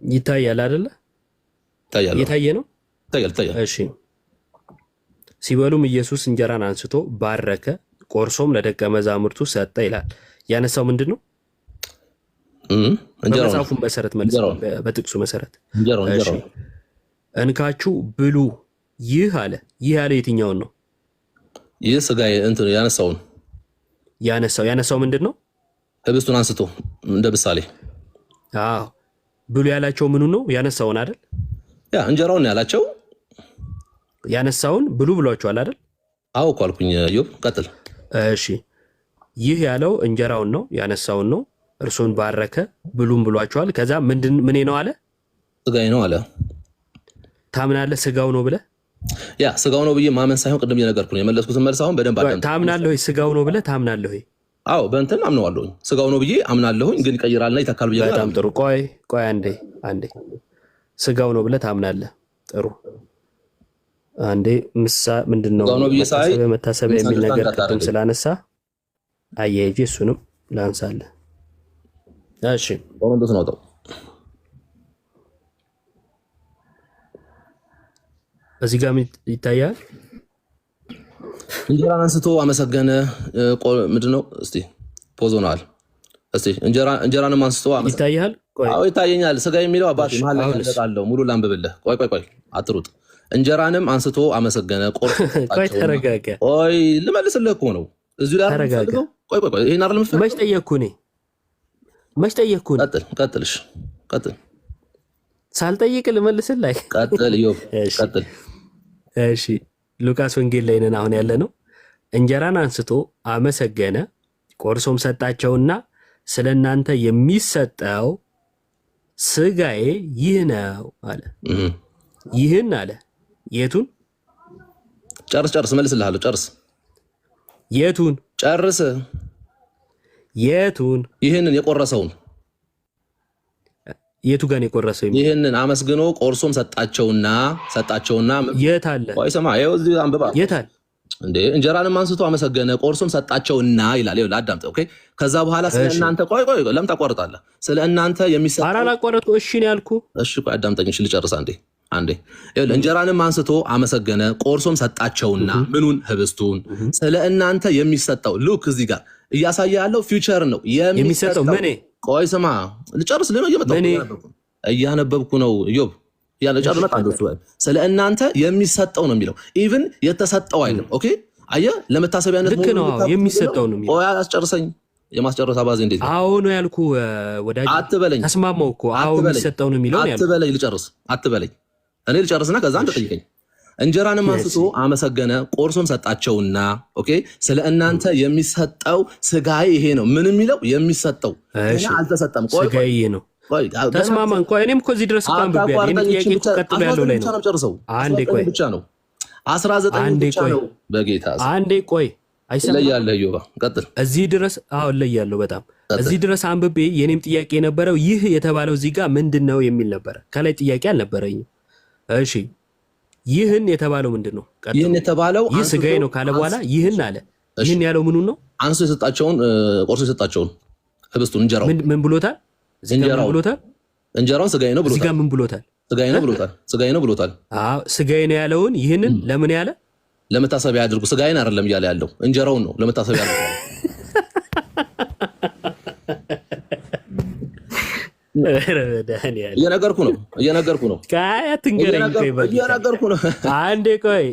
ይታያል አይደለ? እየታየ ነው። እሺ ሲበሉም ኢየሱስ እንጀራን አንስቶ ባረከ፣ ቆርሶም ለደቀ መዛሙርቱ ሰጠ ይላል። ያነሳው ምንድን ነው? በመጽሐፉ መሰረት መልስ፣ በጥቅሱ መሰረት እንካችሁ ብሉ ይህ አለ። ይህ ያለ የትኛውን ነው? ይህ ስጋዬ እንትን ያነሳው ምንድን ነው? ህብስቱን አንስቶ እንደ ምሳሌ። አዎ ብሉ ያላቸው ምኑ ነው? ያነሳውን አይደል? ያ እንጀራውን ያላቸው ያነሳውን ብሉ ብሏቸዋል አይደል? አዎ እኮ አልኩኝ። ዮብ ቀጥል። እሺ ይህ ያለው እንጀራውን ነው፣ ያነሳውን ነው። እርሱን ባረከ ብሉም ብሏቸዋል። ከዛ ምን ነው አለ? ስጋዬ ነው አለ። ታምናለህ? ስጋው ነው ብለህ ያ ስጋው ነው ብዬ ማመን ሳይሆን ቅድም የነገርኩህ ነው የመለስኩትን መልስ አሁን በደንብ አዳምጥ። ታምናለህ ወይ? ስጋው ነው ብለህ ታምናለህ ወይ? አዎ በእንትን አምነዋለሁኝ። ስጋው ነው ብዬ አምናለሁኝ፣ ግን ይቀይራልና ይተካል ብዬ። በጣም ጥሩ። ቆይ አንዴ ስጋው ነው ብለህ ታምናለህ። ጥሩ አንዴ ምንድነው መታሰቢያ የሚል ነገር ቅድም ስላነሳ አያይጄ እሱንም ላንሳለህ። እሺ ቆሮንቶስ ነው ተው። እዚህ ጋር ይታያል። እንጀራን አንስቶ አመሰገነ። ምንድነው? እስቲ ፖዝ ሆነዋል። እስቲ እንጀራንም አንስቶ ይታያል። አዎ ይታየኛል። ስጋ የሚለው አባቴ መሀል ላይ ተቃለው ሙሉ ላንብብልህ። ቆይ አትሩጥ። እንጀራንም አንስቶ አመሰገነ፣ ቆርሶ ቆይ ተረጋጋ። ቆይ ልመልስልህ እኮ ነው። እዚህ ላይ ተረጋጋ። ቆይ ይሄን አይደለም የምፈልገው። መች ጠየቅኩህ? ቀጥልሽ ቀጥል። ሳልጠይቅ ልመልስልህ። ቀጥል ዮብ ቀጥል። እሺ ሉቃስ ወንጌል ላይ ነን አሁን ያለ ነው። እንጀራን አንስቶ አመሰገነ፣ ቆርሶም ሰጣቸውና ስለ እናንተ የሚሰጠው ስጋዬ ይህ ነው አለ። ይህን አለ። የቱን? ጨርስ መልስልሃለሁ። ጨርስ። የቱን? ጨርስ። የቱን? ይህንን የቆረሰውን። የቱ ጋር የቆረሰው? ይህንን አመስግኖ ቆርሶም ሰጣቸውና የት አለ? ቆይ ስማ፣ ይኸው እዚህ አንብባ። የት አለ እንዴ? እንጀራንም አንስቶ አመሰገነ፣ ቆርሶም ሰጣቸውና ይላል። ይኸውልህ አዳምጥ። ኦኬ። ከዛ በኋላ ስለ እናንተ ቆይ ለምን ታቋርጣለህ? ስለ እናንተ የሚሰጥ ኧረ አላቋረጥኩም። እሺ ነው ያልኩህ። እሺ ቆይ አዳምጠኝ። እሺ ልጨርስ አንዴ። አንዴ እንጀራንም አንስቶ አመሰገነ ቆርሶም ሰጣቸውና ምኑን ህብስቱን ስለ እናንተ የሚሰጠው ሉክ እዚህ ጋር እያሳየ ያለው ፊውቸር ነው የሚሰጠው ምን ቆይ ስማ ልጨርስ እያነበብኩ ነው ኢዮብ ያለጨር መጣ ስለ እናንተ የሚሰጠው ነው የሚለው ኢቭን የተሰጠው አይደለም ኦኬ አየ ለመታሰቢያነት ልክ ነው የሚሰጠው ነው የሚለው አስጨርሰኝ የማስጨረስ አባዜ እንዴት አዎ ነው ያልኩ ወዳጅ አትበለኝ ተስማማው እኮ አዎ የሚሰጠው ነው የሚለው ያልኩ አትበለኝ ልጨርስ አትበለኝ እኔ ልጨርስና ከዛ አንተ ጠይቀኝ እንጀራንም አንስቶ አመሰገነ ቆርሶም ሰጣቸውና ኦኬ ስለ እናንተ የሚሰጠው ስጋዬ ይሄ ነው ምን የሚለው የሚሰጠው እኔ አልተሰጠም ቆይ ስጋዬ ይሄ ነው ተስማማን ቆይ እኔም እኮ እዚህ ድረስ እንኳን ቢያል ጥያቄ ቀጥሎ ያለው ላይ ነው አንዴ ቆይ ብቻ ነው 19 ብቻ ነው በጌታ አንዴ ቆይ አይሰለያለህ ዮባ ቀጥል እዚህ ድረስ አዎ ለያለው በጣም እዚህ ድረስ አንብቤ የኔም ጥያቄ የነበረው ይህ የተባለው እዚህ ጋር ምንድነው የሚል ነበር ከላይ ጥያቄ አልነበረኝም እሺ ይህን የተባለው ምንድነው ይህን የተባለው ይህ ስጋዬ ነው ካለ በኋላ ይህን አለ ይህን ያለው ምኑ ነው አንሱ የሰጣቸውን ቆርሶ የሰጣቸውን ህብስቱን እንጀራው ምን ብሎታል እንጀራው ብሎታል እንጀራውን ስጋዬ ነው ብሎታል እዚህ ጋር ምን ብሎታል ስጋዬ ነው ብሎታል አዎ ስጋዬ ነው ያለውን ይህንን ለምን ያለ ለመታሰቢያ ያድርጉ ስጋዬን አይደለም እያለ ያለው እንጀራውን ነው ለመታሰቢያ ያድርጉ እየነገርኩ ነው ካያትንገረኝ እየነገርኩ ነው አንዴ ቆይ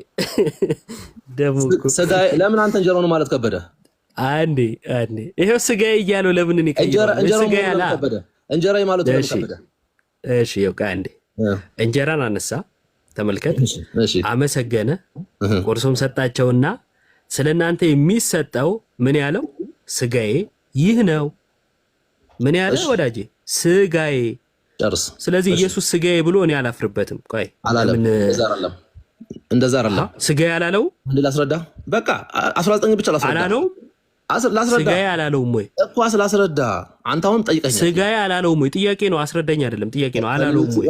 ደሞ ስጋዬ ለምን አንተ እንጀራው ነው ማለት ከበደ አንዴ ይሄው ስጋዬ እያለው ለምን እኔ ስጋዬ ያላ እንጀራዬ ማለት ነው ከበደ እሺ ይኸው አንዴ እንጀራን አነሳ ተመልከት አመሰገነ ቆርሶም ሰጣቸውና ስለናንተ የሚሰጠው ምን ያለው ስጋዬ ይህ ነው ምን ያለው ወዳጄ ስጋዬ ጨርስ ስለዚህ ኢየሱስ ስጋዬ ብሎ እኔ አላፍርበትም ቆይ እንደዛ አይደለም ስጋዬ አላለው እንዴ ላስረዳ በቃ 19 ብቻ ላስረዳ አላለው ስጋዬ አላለውም ወይ እኮ ስላስረዳ አንተ አሁን ጠይቀኝ ስጋዬ አላለውም ወይ ጥያቄ ነው አስረዳኝ አይደለም ጥያቄ ነው አላለውም ወይ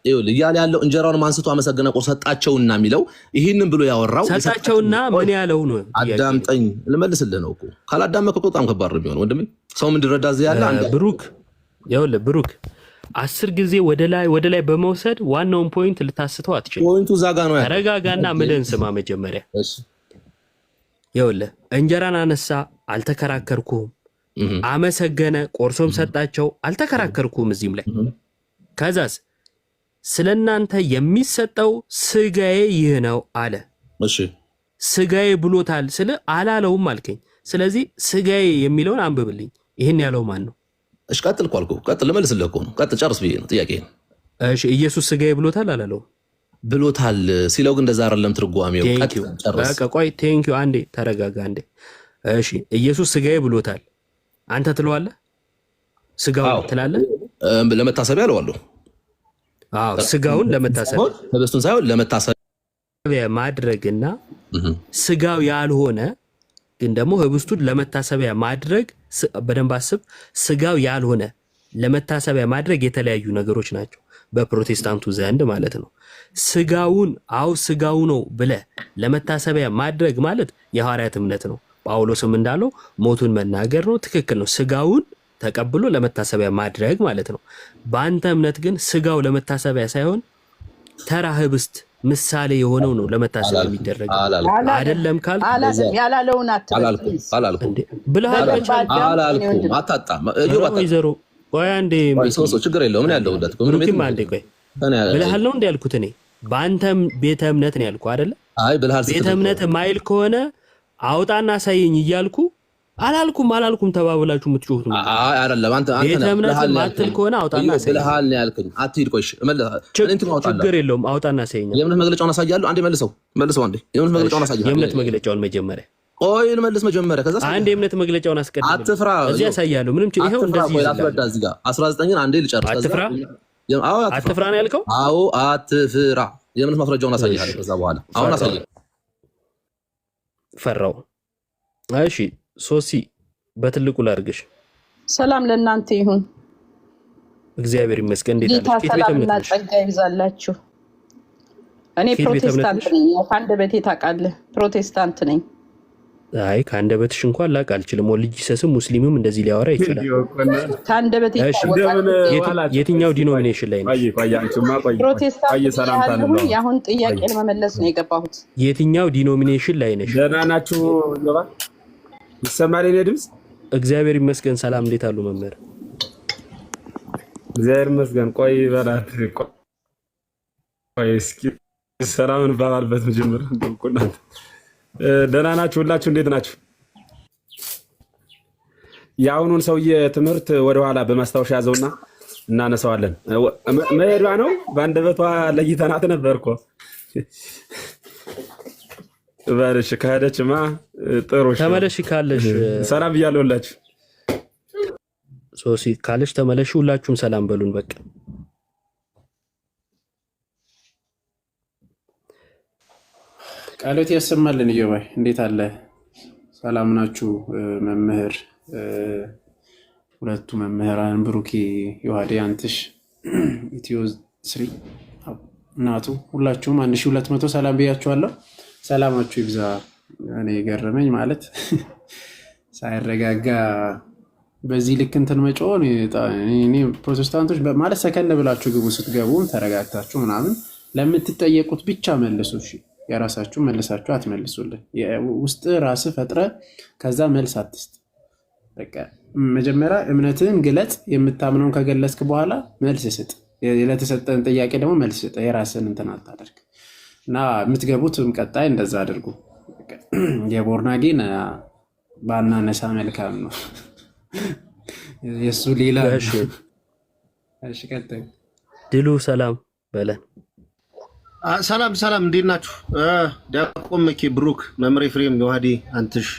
ይኸውልህ እያለ ያለው እንጀራውን አንስቶ አመሰገነ ቆርሶ ሰጣቸውና የሚለው ይህንን ብሎ ያወራው ሰጣቸውና ምን ያለው ነው አዳምጠኝ ልመልስልህ ነው እኮ ካላዳመከ በጣም ከባድ ነው የሚሆነው ወንድሜ ሰው ምን ድረዳ እዚህ ያለ አንተ ብሩክ ይኸውልህ ብሩክ 10 ጊዜ ወደ ላይ በመውሰድ ዋናውን ፖይንት ልታስተው አትችልም ፖይንቱ ዛጋ ነው ተረጋጋና ምንን ስማ መጀመሪያ እሺ ይኸውልህ እንጀራን አነሳ አልተከራከርኩም አመሰገነ ቆርሶም ሰጣቸው አልተከራከርኩም እዚህም ላይ ከዛስ ስለናንተ የሚሰጠው ስጋዬ ይህ ነው አለ እሺ ስጋዬ ብሎታል ስለ አላለውም አልከኝ ስለዚህ ስጋዬ የሚለውን አንብብልኝ ይሄን ያለው ማን ነው እሺ ቀጥል ቋልኩ ቀጥል መልስልህ እኮ ነው ቀጥል ጨርስ ብዬ ነው ጥያቄ እሺ ኢየሱስ ስጋዬ ብሎታል አላለውም ብሎታል ሲለው ግን እንደዛ አይደለም ትርጓሜው ቀጥል ጨርስ በቃ ቆይ ቴንኪው አንዴ ተረጋጋ አንዴ እሺ ኢየሱስ ስጋዬ ብሎታል አንተ ትለዋለህ ስጋውን ትላለህ ለመታሰቢያ አለዋለሁ አዎ ስጋውን ለመታሰቢያ ህብስቱን ሳይሆን ለመታሰቢያ ማድረግና ስጋው ያልሆነ ግን ደግሞ ህብስቱን ለመታሰቢያ ማድረግ በደንብ አስብ ስጋው ያልሆነ ለመታሰቢያ ማድረግ የተለያዩ ነገሮች ናቸው በፕሮቴስታንቱ ዘንድ ማለት ነው ስጋውን ስጋው ነው ብለህ ለመታሰቢያ ማድረግ ማለት የሐዋርያት እምነት ነው ጳውሎስም እንዳለው ሞቱን መናገር ነው ትክክል ነው ስጋውን ተቀብሎ ለመታሰቢያ ማድረግ ማለት ነው በአንተ እምነት ግን ስጋው ለመታሰቢያ ሳይሆን ተራ ህብስት ምሳሌ የሆነው ነው ለመታሰቢያ የሚደረግ አይደለም ካል ያላለውን አላልኩም ብለሃል አታጣ ወይዘሮ ቆይ አንዴ ችግር የለውም ምን ያለው ወዳት ምንም አንዴ ቆይ ብለሃል ነው እንዴ ያልኩት እኔ በአንተም ቤተ እምነት ነው ያልኩ አይደለ አይ ብለሃል ቤተ እምነት ማይል ከሆነ አውጣና ሳይኝ እያልኩ አላልኩም ተባብላችሁ የምትጮሁት ነው አይ አይደለም አንተ ቤተ እምነት ማትል ከሆነ አውጣና ሳይኝ ብለሃል ነው ያልከኝ አትሂድ ቆይሽ ችግር የለውም አውጣና ሳይኝ የእምነት መግለጫውን አሳያለሁ አንዴ መልሰው አንዴ የእምነት መግለጫውን አሳያለሁ የእምነት መግለጫውን መጀመሪያ ቆይ መልስ መጀመሪያ ከዛ አንዴ የእምነት መግለጫውን አስቀድም አትፍራ እዚህ ያሳያለሁ ምንም ይሄው እንደዚህ አትፍራ እዚህ ጋር 19ን አንዴ ልጨርስ አትፍራ አትፍራ ነው ያልከው አዎ አትፍራ የእምነት ማስረጃውን አሳያለሁ ከዛ በኋላ አሁን አሳያለሁ ፈራው እሺ ሶሲ በትልቁ ላርግሽ ሰላም ለእናንተ ይሁን እግዚአብሔር ይመስገን እንዴት አለሽ ቤተ እምነት ነሽ ጸጋ ይብዛላችሁ እኔ ፕሮቴስታንት ነኝ አንድ ቤቴ ታውቃለህ ፕሮቴስታንት ነኝ አይ ከአንደበትሽ እንኳን ላቅ አልችልም። ወልጅ ሰስም ሙስሊምም እንደዚህ ሊያወራ ይችላል። ከአንደበት የትኛው ዲኖሚኔሽን ላይ ነው? ፕሮቴስታንት አሁን ጥያቄ ለመመለስ ነው የገባሁት። የትኛው ዲኖሚኔሽን ላይ ነሽ? ደህና ናችሁ? ይሰማል የኔ ድምፅ? እግዚአብሔር ይመስገን። ሰላም፣ እንዴት አሉ መምህር? እግዚአብሔር ይመስገን። ቆይ በላት ቆይ እስኪ ሰላም እንባባልበት መጀመር። ደህና ናችሁ? ሁላችሁ እንዴት ናችሁ? የአሁኑን ሰውዬ ትምህርት ወደኋላ በማስታወሻ ያዘውና እናነሳዋለን። መሄዷ ነው። በአንደበቷ ለይተናት ነበር እኮ። ባለሽ ከሄደችማ ጥሩ ተመለሽ። ካለሽ ሰላም ብያለሁ ሁላችሁ። ሶሲ ካለሽ ተመለሽ። ሁላችሁም ሰላም በሉን በቃ። ቃሎት ያሰማልን። እዮባይ እንዴት አለ? ሰላም ናችሁ? መምህር ሁለቱ መምህራን ብሩኬ ዮሐዴ አንትሽ ኢትዮ ስሪ እናቱ ሁላችሁም 1200 ሰላም ብያችኋለሁ። ሰላማችሁ ይብዛ። እኔ ገረመኝ ማለት ሳይረጋጋ በዚህ ልክ እንትን መጮህ። እኔ ፕሮቴስታንቶች ማለት ሰከን ብላችሁ ግቡ፣ ስትገቡ ተረጋግታችሁ ምናምን ለምትጠየቁት ብቻ መልሱ። እሺ የራሳችሁ መልሳችሁ አትመልሱልን። ውስጥ ራስ ፈጥረ ከዛ መልስ አትስጥ። በቃ መጀመሪያ እምነትህን ግለጽ። የምታምነውን ከገለጽክ በኋላ መልስ ስጥ። ለተሰጠን ጥያቄ ደግሞ መልስ ስጥ። የራስን እንትን አታደርግ እና የምትገቡትም ቀጣይ እንደዛ አድርጉ። የቦርናጌን ባናነሳ መልካም ነው። የእሱ ሌላ ቀጣይ ድሉ ሰላም በለን። ሰላም እንዴት ናችሁ? ዲያቆን መኬ፣ ብሩክ፣ መምሬ፣ ፍሬም፣ ዮሐዴ፣ አንትሽ፣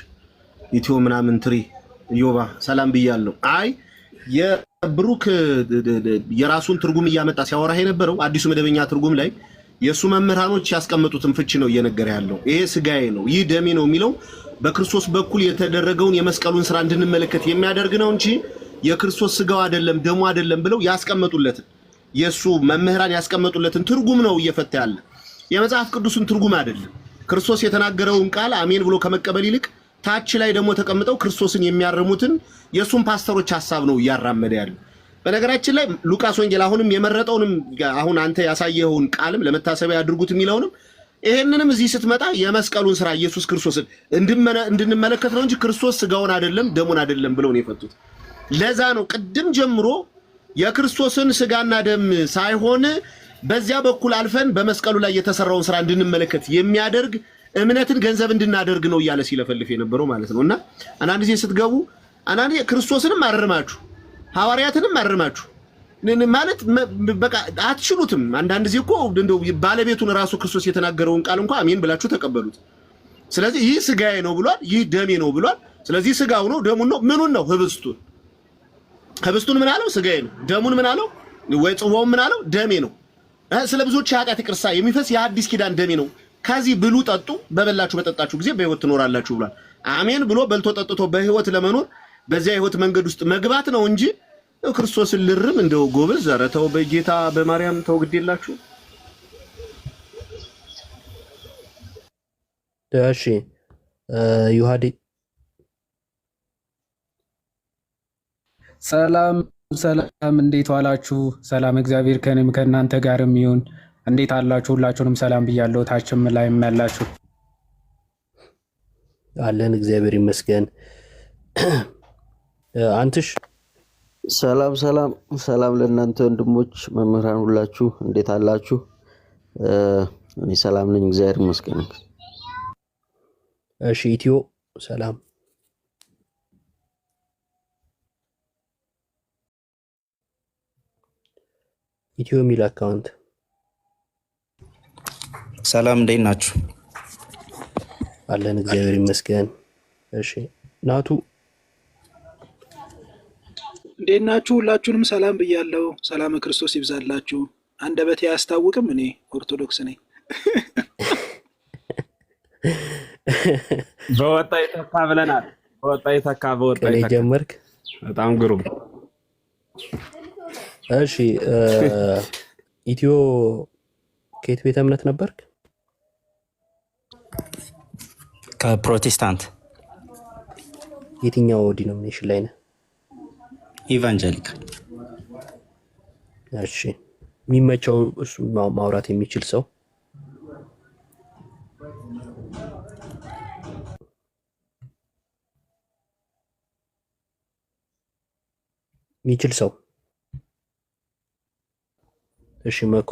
ኢትዮ ምናምን ትሪ፣ ዮባ ሰላም ብያለሁ። አይ የብሩክ የራሱን ትርጉም እያመጣ ሲያወራ የነበረው አዲሱ መደበኛ ትርጉም ላይ የእሱ መምህራኖች ያስቀመጡትን ፍቺ ነው እየነገረ ያለው። ይሄ ስጋዬ ነው ይህ ደሜ ነው የሚለው በክርስቶስ በኩል የተደረገውን የመስቀሉን ስራ እንድንመለከት የሚያደርግ ነው እንጂ የክርስቶስ ስጋው አይደለም ደሙ አይደለም ብለው ያስቀመጡለትን የሱ መምህራን ያስቀመጡለትን ትርጉም ነው እየፈታ ያለ። የመጽሐፍ ቅዱስን ትርጉም አይደለም። ክርስቶስ የተናገረውን ቃል አሜን ብሎ ከመቀበል ይልቅ ታች ላይ ደግሞ ተቀምጠው ክርስቶስን የሚያርሙትን የሱን ፓስተሮች ሐሳብ ነው እያራመደ ያለው። በነገራችን ላይ ሉቃስ ወንጌል አሁንም የመረጠውንም አሁን አንተ ያሳየኸውን ቃልም ለመታሰቢያ ያድርጉት የሚለውንም ይሄንንም እዚህ ስትመጣ የመስቀሉን ስራ ኢየሱስ ክርስቶስን እንድንመለከት ነው እንጂ ክርስቶስ ስጋውን አይደለም ደሙን አይደለም ብለው ነው የፈቱት። ለዛ ነው ቅድም ጀምሮ የክርስቶስን ስጋና ደም ሳይሆን በዚያ በኩል አልፈን በመስቀሉ ላይ የተሰራውን ስራ እንድንመለከት የሚያደርግ እምነትን ገንዘብ እንድናደርግ ነው እያለ ሲለፈልፍ የነበረው ማለት ነውና አንዳንድ ጊዜ ስትገቡ አንዳንድ ጊዜ ክርስቶስንም አርማችሁ ሐዋርያትንም አርማችሁ ማለት በቃ አትችሉትም። አንዳንድ ጊዜ እኮ እንደው ባለቤቱን ራሱ ክርስቶስ የተናገረውን ቃል እንኳን አሜን ብላችሁ ተቀበሉት። ስለዚህ ይህ ስጋዬ ነው ብሏል፣ ይህ ደሜ ነው ብሏል። ስለዚህ ስጋው ነው ደሙን ነው ምኑን ነው ህብስቱን ምን አለው? ስጋዬ ነው። ደሙን ምን አለው? ወይ ጽዋውን ምን አለው? ደሜ ነው። ስለ ብዙዎች ኃጢአት ይቅርታ የሚፈስ የአዲስ ኪዳን ደሜ ነው። ከዚህ ብሉ ጠጡ፣ በበላችሁ በጠጣችሁ ጊዜ በህይወት ትኖራላችሁ ብሏል። አሜን ብሎ በልቶ ጠጥቶ በህይወት ለመኖር በዚያ ህይወት መንገድ ውስጥ መግባት ነው እንጂ ክርስቶስን ልርም እንደው ጎበዝ ኧረ ተው በጌታ በማርያም ተው ግዴላችሁ። እሺ ዮሐዴ ሰላም፣ እንዴት ዋላችሁ? ሰላም እግዚአብሔር ከእኔም ከእናንተ ጋርም ይሁን። እንዴት አላችሁ? ሁላችሁንም ሰላም ብያለሁ። ታችም ላይም ያላችሁ አለን፣ እግዚአብሔር ይመስገን። አንትሽ ሰላም ለእናንተ ወንድሞች መምህራን ሁላችሁ እንዴት አላችሁ? እኔ ሰላም ነኝ፣ እግዚአብሔር ይመስገን። እሺ ኢትዮ ሰላም ኢትዮ ሚል አካውንት ሰላም እንዴት ናችሁ? አለን እግዚአብሔር ይመስገን። እሺ ናቱ እንዴት ናችሁ? ሁላችሁንም ሰላም ብያለሁ። ሰላም ክርስቶስ ይብዛላችሁ። አንደበቴ አያስታውቅም፣ እኔ ኦርቶዶክስ ነኝ። በወጣ ይተካ ብለናል። በወጣ ይተካ ጀመርክ። በጣም ግሩም። እሺ ኢትዮ ከየት ቤተ እምነት ነበርክ? ከፕሮቴስታንት የትኛው ዲኖሚኔሽን ላይ ነህ? ኢቫንጀሊካል። እሺ የሚመቸው እሱ ማውራት የሚችል ሰው የሚችል ሰው እሺ መኩ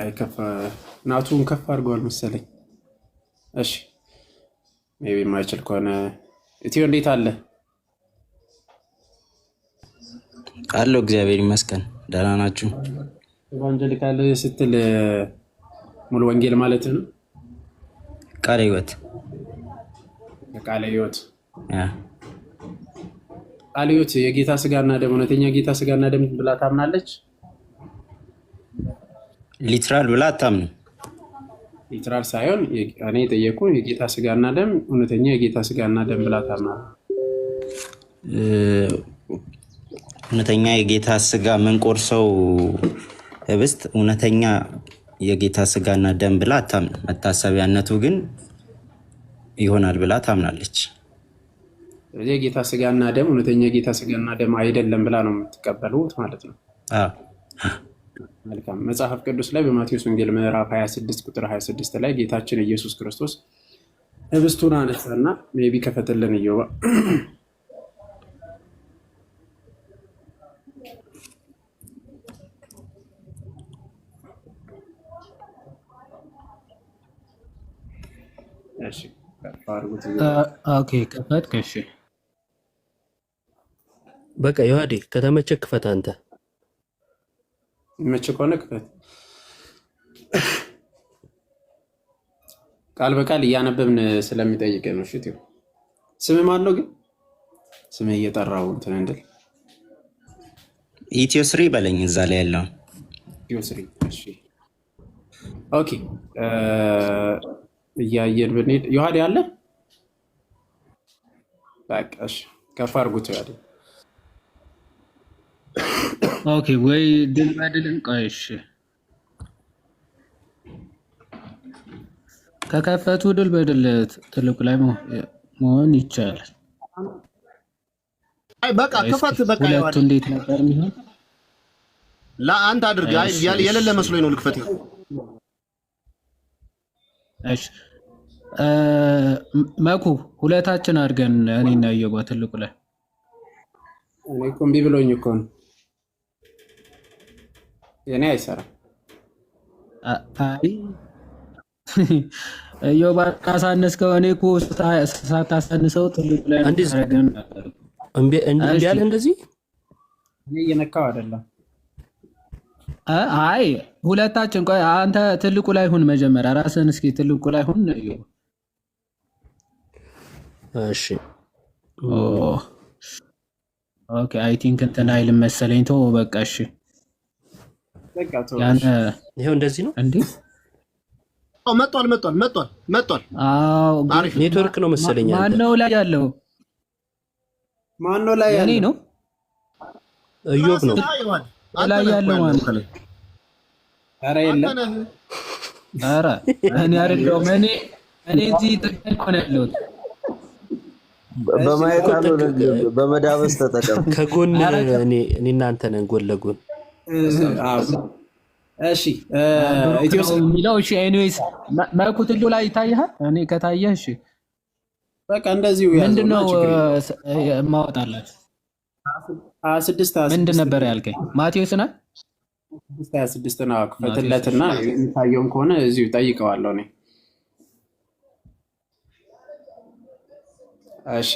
አይከፋ ናቱን ከፍ አድርገዋል መሰለኝ። እሺ ሜቢ የማይችል ከሆነ ኢትዮ እንዴት አለ? አለው እግዚአብሔር ይመስገን። ደህና ናችሁ? ኢቫንጀሊካል ስትል ሙሉ ወንጌል ማለት ነው? ቃለ ሕይወት ቃለ ሕይወት ቃለ ሕይወት የጌታ ስጋና ደም እውነተኛ ጌታ ስጋና ደም ብላ ታምናለች? ሊትራል ብላ አታምንም። ሊትራል ሳይሆን እኔ የጠየቁ የጌታ ስጋና ደም እውነተኛ የጌታ ስጋና ደም ብላ ታምናለች? እውነተኛ የጌታ ስጋ የምንቆርሰው ህብስት እውነተኛ የጌታ ስጋና ደም ብላ አታምንም። መታሰቢያነቱ ግን ይሆናል ብላ ታምናለች። ስለዚህ የጌታ ስጋና ደም እውነተኛ የጌታ ስጋና ደም አይደለም ብላ ነው የምትቀበሉት ማለት ነው? መልካም። መጽሐፍ ቅዱስ ላይ በማቴዎስ ወንጌል ምዕራፍ 26 ቁጥር 26 ላይ ጌታችን ኢየሱስ ክርስቶስ ህብስቱን አነሳና ሜቢ ከፈተልን እዮባ ኦኬ ከፈት ከሽ በቃ ዮሐዴ ከተመቸ ክፈት። አንተ መቼ ከሆነ ክፈት። ቃል በቃል እያነበብን ስለሚጠይቅ ነው። እሺ ስም ማን ነው ግን? ስም እየጠራው እንትን እንድል ኢትዮ ስሪ በለኝ እዛ ላይ ያለው ኢትዮ ስሪ። እሺ ኦኬ እያየን ብንሄድ ዮሐዴ አለ። በቃ እሺ ከፍ አድርጉት ዮሐዴ። ኦኬ ወይ ድል በድል እንቆይሽ ከከፈቱ ድል በድል ትልቁ ላይ መሆን ይቻላል። አይ በቃ ክፈት። በቃ ሁለቱ እንዴት ነበር የሚሆን? ለአንተ አድርግ። አይ የሌለ መስሎኝ ነው ልክፈት። እሺ መኩ ሁለታችን አድርገን እኔና እየጓ ትልቁ ላይ እኔ እኮ እምቢ ብሎኝ እኮ ነው። የኔ አይሰራም። አይ እዮባ ካሳነስከው እኔ እኮ ሳታሳንሰው ትልቁ ላይ አድርገን ነበር። እምቢ ያለ እንደዚህ እኔ እየነካው አይደለም። አይ ሁለታችን ቆይ አንተ ትልቁ ላይ ሁን መጀመሪያ ራስህን እስኪ ትልቁ ላይ ሁን። እሺ ኦኬ አይ ቲንክ እንትን አይልም መሰለኝ። ተው በቃ እሺ። ይሄው እንደዚህ ነው እንዴ? አዎ መጥቷል። አዎ ኔትወርክ ነው መሰለኝ። ማን ነው ላይ ያለው? ማን ነው ላይ ያለው? እኔ ነው እዮብ ነው ላይ ያለው ማለት ነው። ኧረ የለም ኧረ እኔ አይደለሁም። እኔ እዚህ ተጠቅቆ ነው ያለሁት። በማየት አለው በመዳበስ ተጠቀም። ከጎን እኔ እናንተ ነን ጎን ለጎን። እሺ ኢትዮስ የሚለው እሺ። ኤኒዌይስ መልኩ ትሉ ላይ ይታያል። እኔ ከታየህ እሺ በቃ እንደዚሁ ያዘው። ምንድነው ማወጣላችሁ? 26 ምንድን ነበር ያልከኝ? ማቴዎስ ነው 26 ነው። ክፈትለትና የሚታየውም ከሆነ እዚሁ ጠይቀዋለሁ እኔ። እሺ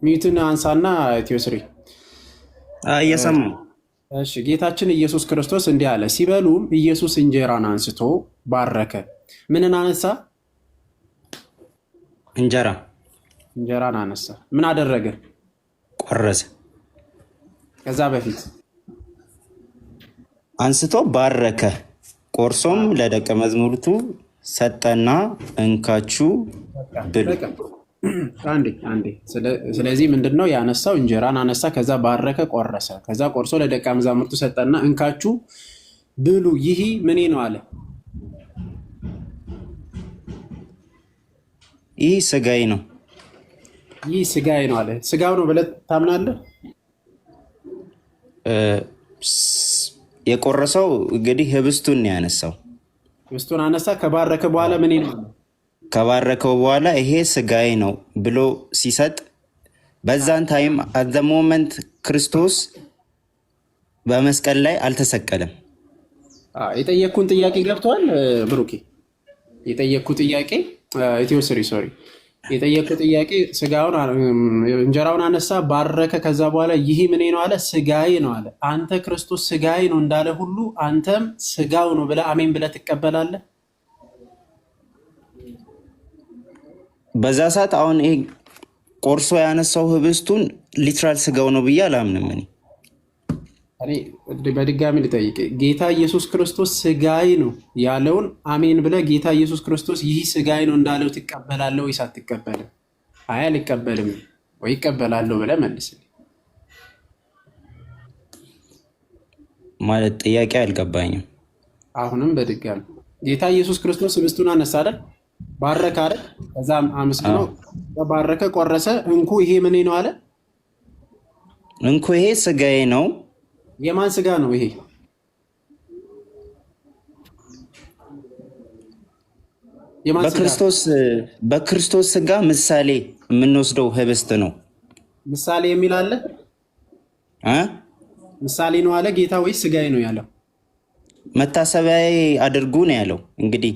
ሚዩትን አንሳና ኢትዮስሪ እየሰማሁ። እሺ ጌታችን ኢየሱስ ክርስቶስ እንዲህ አለ። ሲበሉም ኢየሱስ እንጀራን አንስቶ ባረከ። ምንን አነሳ? እንጀራን አነሳ። ምን አደረገ? ቆረሰ። ከዛ በፊት አንስቶ ባረከ፣ ቆርሶም ለደቀ መዛሙርቱ ሰጠና እንካችሁ ብሉ። አንዴ። ስለዚህ ምንድነው ያነሳው? እንጀራን አነሳ፣ ከዛ ባረከ፣ ቆረሰ፣ ከዛ ቆርሶ ለደቀ መዛሙርቱ ሰጠና እንካችሁ ብሉ፣ ይህ ምኔ ነው አለ። ይህ ስጋዬ ነው። ይህ ስጋዬ ነው አለ። ስጋው ነው ብለህ ታምናለህ? የቆረሰው እንግዲህ ህብስቱን ያነሳው። ህብስቱን አነሳ። ከባረከ በኋላ ምን ነው? ከባረከው በኋላ ይሄ ስጋዬ ነው ብሎ ሲሰጥ በዛን ታይም አት ዘ ሞመንት ክርስቶስ በመስቀል ላይ አልተሰቀለም። የጠየቅኩን ጥያቄ ገብቷል ብሩኬ? የጠየቅኩ ጥያቄ ሶሪ የጠየቅኩ ጥያቄ ስጋውን እንጀራውን አነሳ፣ ባረከ። ከዛ በኋላ ይህ ምን ነው አለ? ስጋዬ ነው አለ። አንተ ክርስቶስ ስጋዬ ነው እንዳለ ሁሉ አንተም ስጋው ነው ብለህ አሜን ብለህ ትቀበላለህ? በዛ ሰዓት አሁን ይሄ ቆርሶ ያነሳው ህብስቱን ሊትራል ስጋው ነው ብዬ አላምንም። እኔ በድጋሚ ልጠይቅ፣ ጌታ ኢየሱስ ክርስቶስ ስጋዬ ነው ያለውን አሜን ብለህ ጌታ ኢየሱስ ክርስቶስ ይህ ስጋዬ ነው እንዳለው ትቀበላለህ ወይስ አትቀበልም? አይ አልቀበልም ወይ እቀበላለሁ ብለህ መልስልኝ። ማለት ጥያቄ አልገባኝም። አሁንም በድጋሚ ጌታ ኢየሱስ ክርስቶስ ህብስቱን አነሳ አይደል? ባረከ አይደል? ከዛም አመስግኖ ባረከ፣ ቆረሰ። እንኩ ይሄ ምን ነው አለ? እንኩ ይሄ ስጋዬ ነው። የማን ስጋ ነው ይሄ? በክርስቶስ ስጋ ምሳሌ የምንወስደው ህብስት ነው። ምሳሌ የሚል አለ? ምሳሌ ነው አለ ጌታ ወይስ ስጋዬ ነው ያለው? መታሰቢያ አድርጉ ነው ያለው። እንግዲህ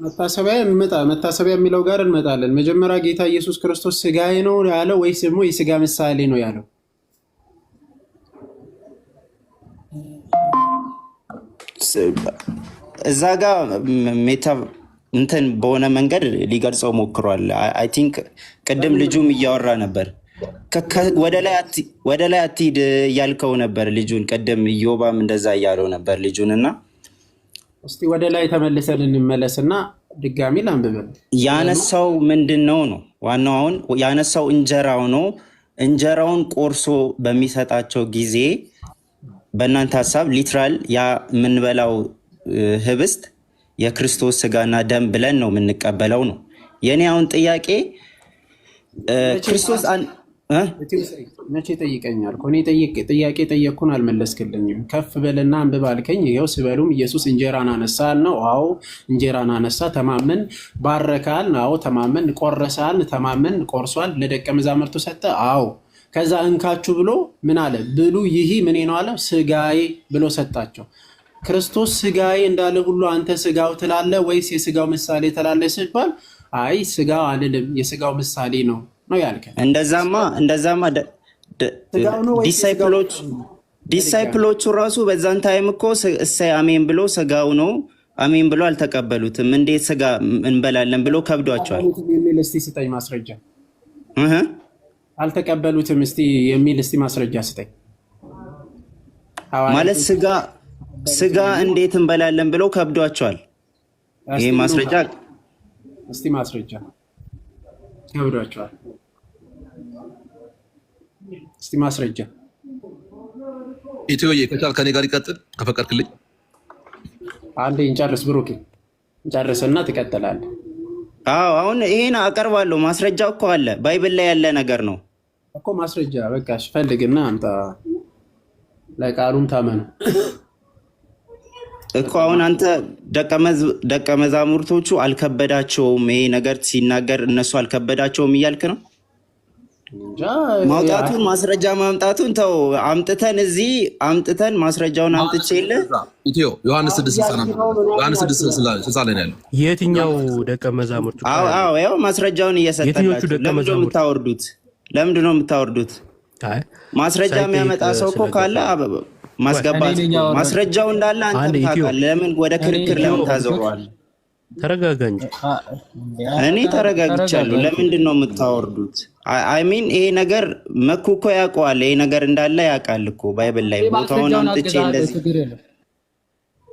መታሰቢያ የሚለው ጋር እንመጣለን። መጀመሪያ ጌታ ኢየሱስ ክርስቶስ ስጋዬ ነው ያለው ወይስ ደግሞ የስጋ ምሳሌ ነው ያለው? እዛ ጋር ሜታ እንትን በሆነ መንገድ ሊገልጸው ሞክሯል። አይ ቲንክ ቅድም ልጁም እያወራ ነበር። ወደ ላይ አትሂድ እያልከው ነበር ልጁን። ቅድም ኢዮባም እንደዛ እያለው ነበር ልጁን። እና እስቲ ወደ ላይ ተመልሰን እንመለስና ድጋሚ ላንብበን። ያነሳው ምንድን ነው ነው ዋናው። አሁን ያነሳው እንጀራው ነው። እንጀራውን ቆርሶ በሚሰጣቸው ጊዜ በእናንተ ሀሳብ ሊትራል ያ የምንበላው ህብስት የክርስቶስ ስጋና ደም ብለን ነው የምንቀበለው ነው የኔ አሁን ጥያቄ። ክርስቶስ መቼ ጠይቀኛል? እኔ ጥያቄ ጠየቅኩን አልመለስክልኝም። ከፍ በልና አንብብ አልከኝ። ይኸው ስበሉም ኢየሱስ እንጀራን አነሳል ነው። አዎ እንጀራን አነሳ፣ ተማመን። ባረካል፣ አዎ ተማመን። ቆረሳል፣ ተማመን። ቆርሷል፣ ለደቀ መዛሙርቱ ሰጠ፣ አዎ። ከዛ እንካችሁ ብሎ ምን አለ? ብሉ፣ ይህ ምን ነው አለ? ስጋዬ ብሎ ሰጣቸው። ክርስቶስ ስጋዬ እንዳለ ሁሉ አንተ ስጋው ትላለህ ወይስ የስጋው ምሳሌ ትላለህ ሲባል አይ ስጋው አልልም የስጋው ምሳሌ ነው ያልከኝ። እንደዛማ ዲሳይፕሎቹ ራሱ በዛን ታይም እኮ እሰይ አሜን ብሎ ስጋው ነው አሜን ብሎ አልተቀበሉትም። እንዴት ስጋ እንበላለን ብሎ ከብዷቸዋል። እስቲ ስጠኝ ማስረጃ። አልተቀበሉትም እስቲ የሚል እስቲ ማስረጃ ስጠኝ። ማለት ስጋ እንዴት እንበላለን ብለው ከብዷቸዋል። ይሄ ማስረጃ እስቲ ማስረጃ ከብዷቸዋል። እስቲ ማስረጃ ኢትዮዬ ከቻል ከኔ ጋር ይቀጥል ከፈቀድክልኝ። አንዴ እንጨርስ ብሩክ፣ እንጨርስና ትቀጥላለህ። አዎ አሁን ይሄን አቀርባለሁ። ማስረጃው እኮ አለ፣ ባይብል ላይ ያለ ነገር ነው እኮ ማስረጃ። በቃ ፈልግና አምጣ፣ ለቃሉም ታመኑ እኮ። አሁን አንተ ደቀ መዛሙርቶቹ አልከበዳቸውም ይሄ ነገር ሲናገር፣ እነሱ አልከበዳቸውም እያልክ ነው? ማውጣቱን ማስረጃ ማምጣቱን ተው። አምጥተን ማስረጃውን አምጥቼ የለ ኢትዮ ዮሐንስ 6:60 ላይ ነው ያለው። የትኛው ደቀ መዛሙርቱ? አዎ ያው ማስረጃውን እየሰጠናችሁ ለምንድን ነው የምታወርዱት? ማስረጃ የሚያመጣ ሰው እኮ ካለ ማስገባት። ማስረጃው እንዳለ አንተ ታውቃለህ። ለምን ወደ ክርክር ለምን ታዘዋለህ? ተረጋጋ እንጂ። እኔ ተረጋግቻለሁ። ለምንድን ነው የምታወርዱት? አይሚን ይሄ ነገር መኩ እኮ ያውቀዋል። ይሄ ነገር እንዳለ ያውቃል እኮ ባይብል ላይ ቦታውን አምጥቼ እንደዚህ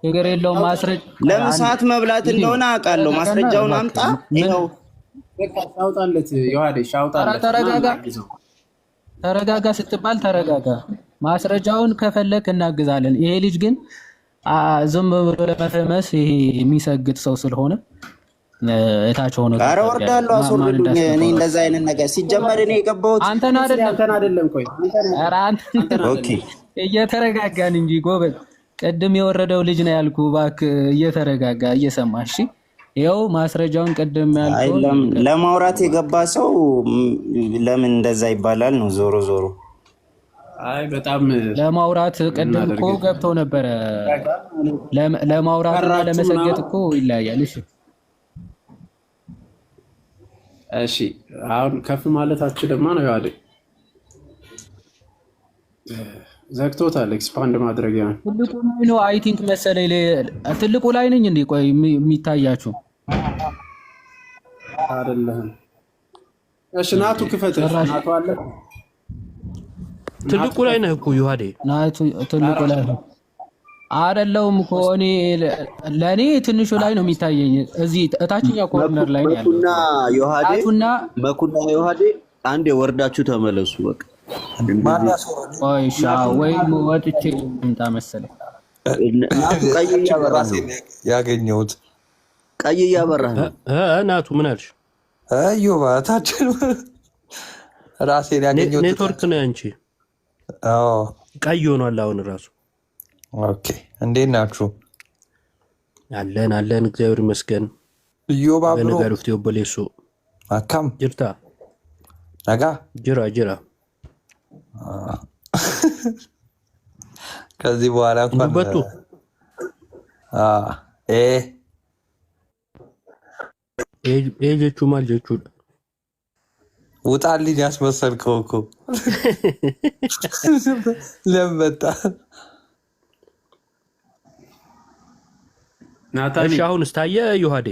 ነገር የለውም። ማስረጃ ለምን ሰዓት መብላት እንደሆነ አውቃለሁ። ማስረጃውን አምጣ። ይኸው በቃ ሻውጣለት። ዮሐዴ ሻውጣለት። ተረጋጋ ስትባል ተረጋጋ። ማስረጃውን ከፈለክ እናግዛለን። ይሄ ልጅ ግን ዝም ብሎ ለመፈመስ ይሄ የሚሰግድ ሰው ስለሆነ እታች ሆኖ ኧረ ወርዳለሁ፣ አስወርዱኝ። እኔ እንደዛ አይነት ነገር ሲጀመር እኔ የገባሁት አንተን አይደለም። ቆይ ኧረ አንተን ኦኬ፣ እየተረጋጋን እንጂ ጎበዝ። ቅድም የወረደው ልጅ ነው ያልኩህ። እባክህ እየተረጋጋ እየሰማህ እሺ። ይኸው ማስረጃውን ቅድም ያልኩህ ለማውራት የገባ ሰው ለምን እንደዛ ይባላል ነው ዞሮ ዞሮ። አይ በጣም ለማውራት ቅድም እኮ ገብቶ ነበረ። ለማውራትና ለመሰገጥ እኮ ይለያያል። እሺ እሺ አሁን ከፍ ማለታችሁ ደግሞ ነው ያደ ዘግቶታል። ኤክስፓንድ ማድረግ ያን ትልቁ ነው አይ ቲንክ መሰለኝ። ትልቁ ላይ ነኝ እንዴ? ቆይ የሚታያችሁ አይደለም። እሺ ናቱ ክፈት። ናቱ አለ። ትልቁ ላይ ነህ እኮ ዮሐዴ። ናቱ ትልቁ ላይ ነው አይደለም እኮ። እኔ ለኔ ትንሹ ላይ ነው የሚታየኝ። እዚህ እታችኛው ኮርነር ላይ ነው ያለው። መኩና ዮሐዴ አንዴ ወርዳችሁ ተመለሱ። በቃ ወይም ወጥቼ ልምጣ መሰለኝ። ናቱ ቀይ እያበራህ ነው ያገኘሁት። ቀይ እያበራህ ነው። ናቱ ምን አልሽ? አዩባ ታችን ራሴን ያገኘሁት ኔትወርክ ነው አንቺ። አዎ ቀይ ሆኗል አሁን ራሱ። ኦኬ እንዴት ናችሁ? አለን እግዚአብሔር ይመስገን። እዮባ ብሎ በነገሩ ፍቴ ወበሌሶ አካም ጅርታ ነጋ ጅራ ከዚህ በኋላ እንኳን በቱ ጀቹ ማል ጀቹ ውጣልኝ ያስመሰልከው እኮ ለምበጣ ናታን። እሺ አሁን ስታየ ዮሐዴ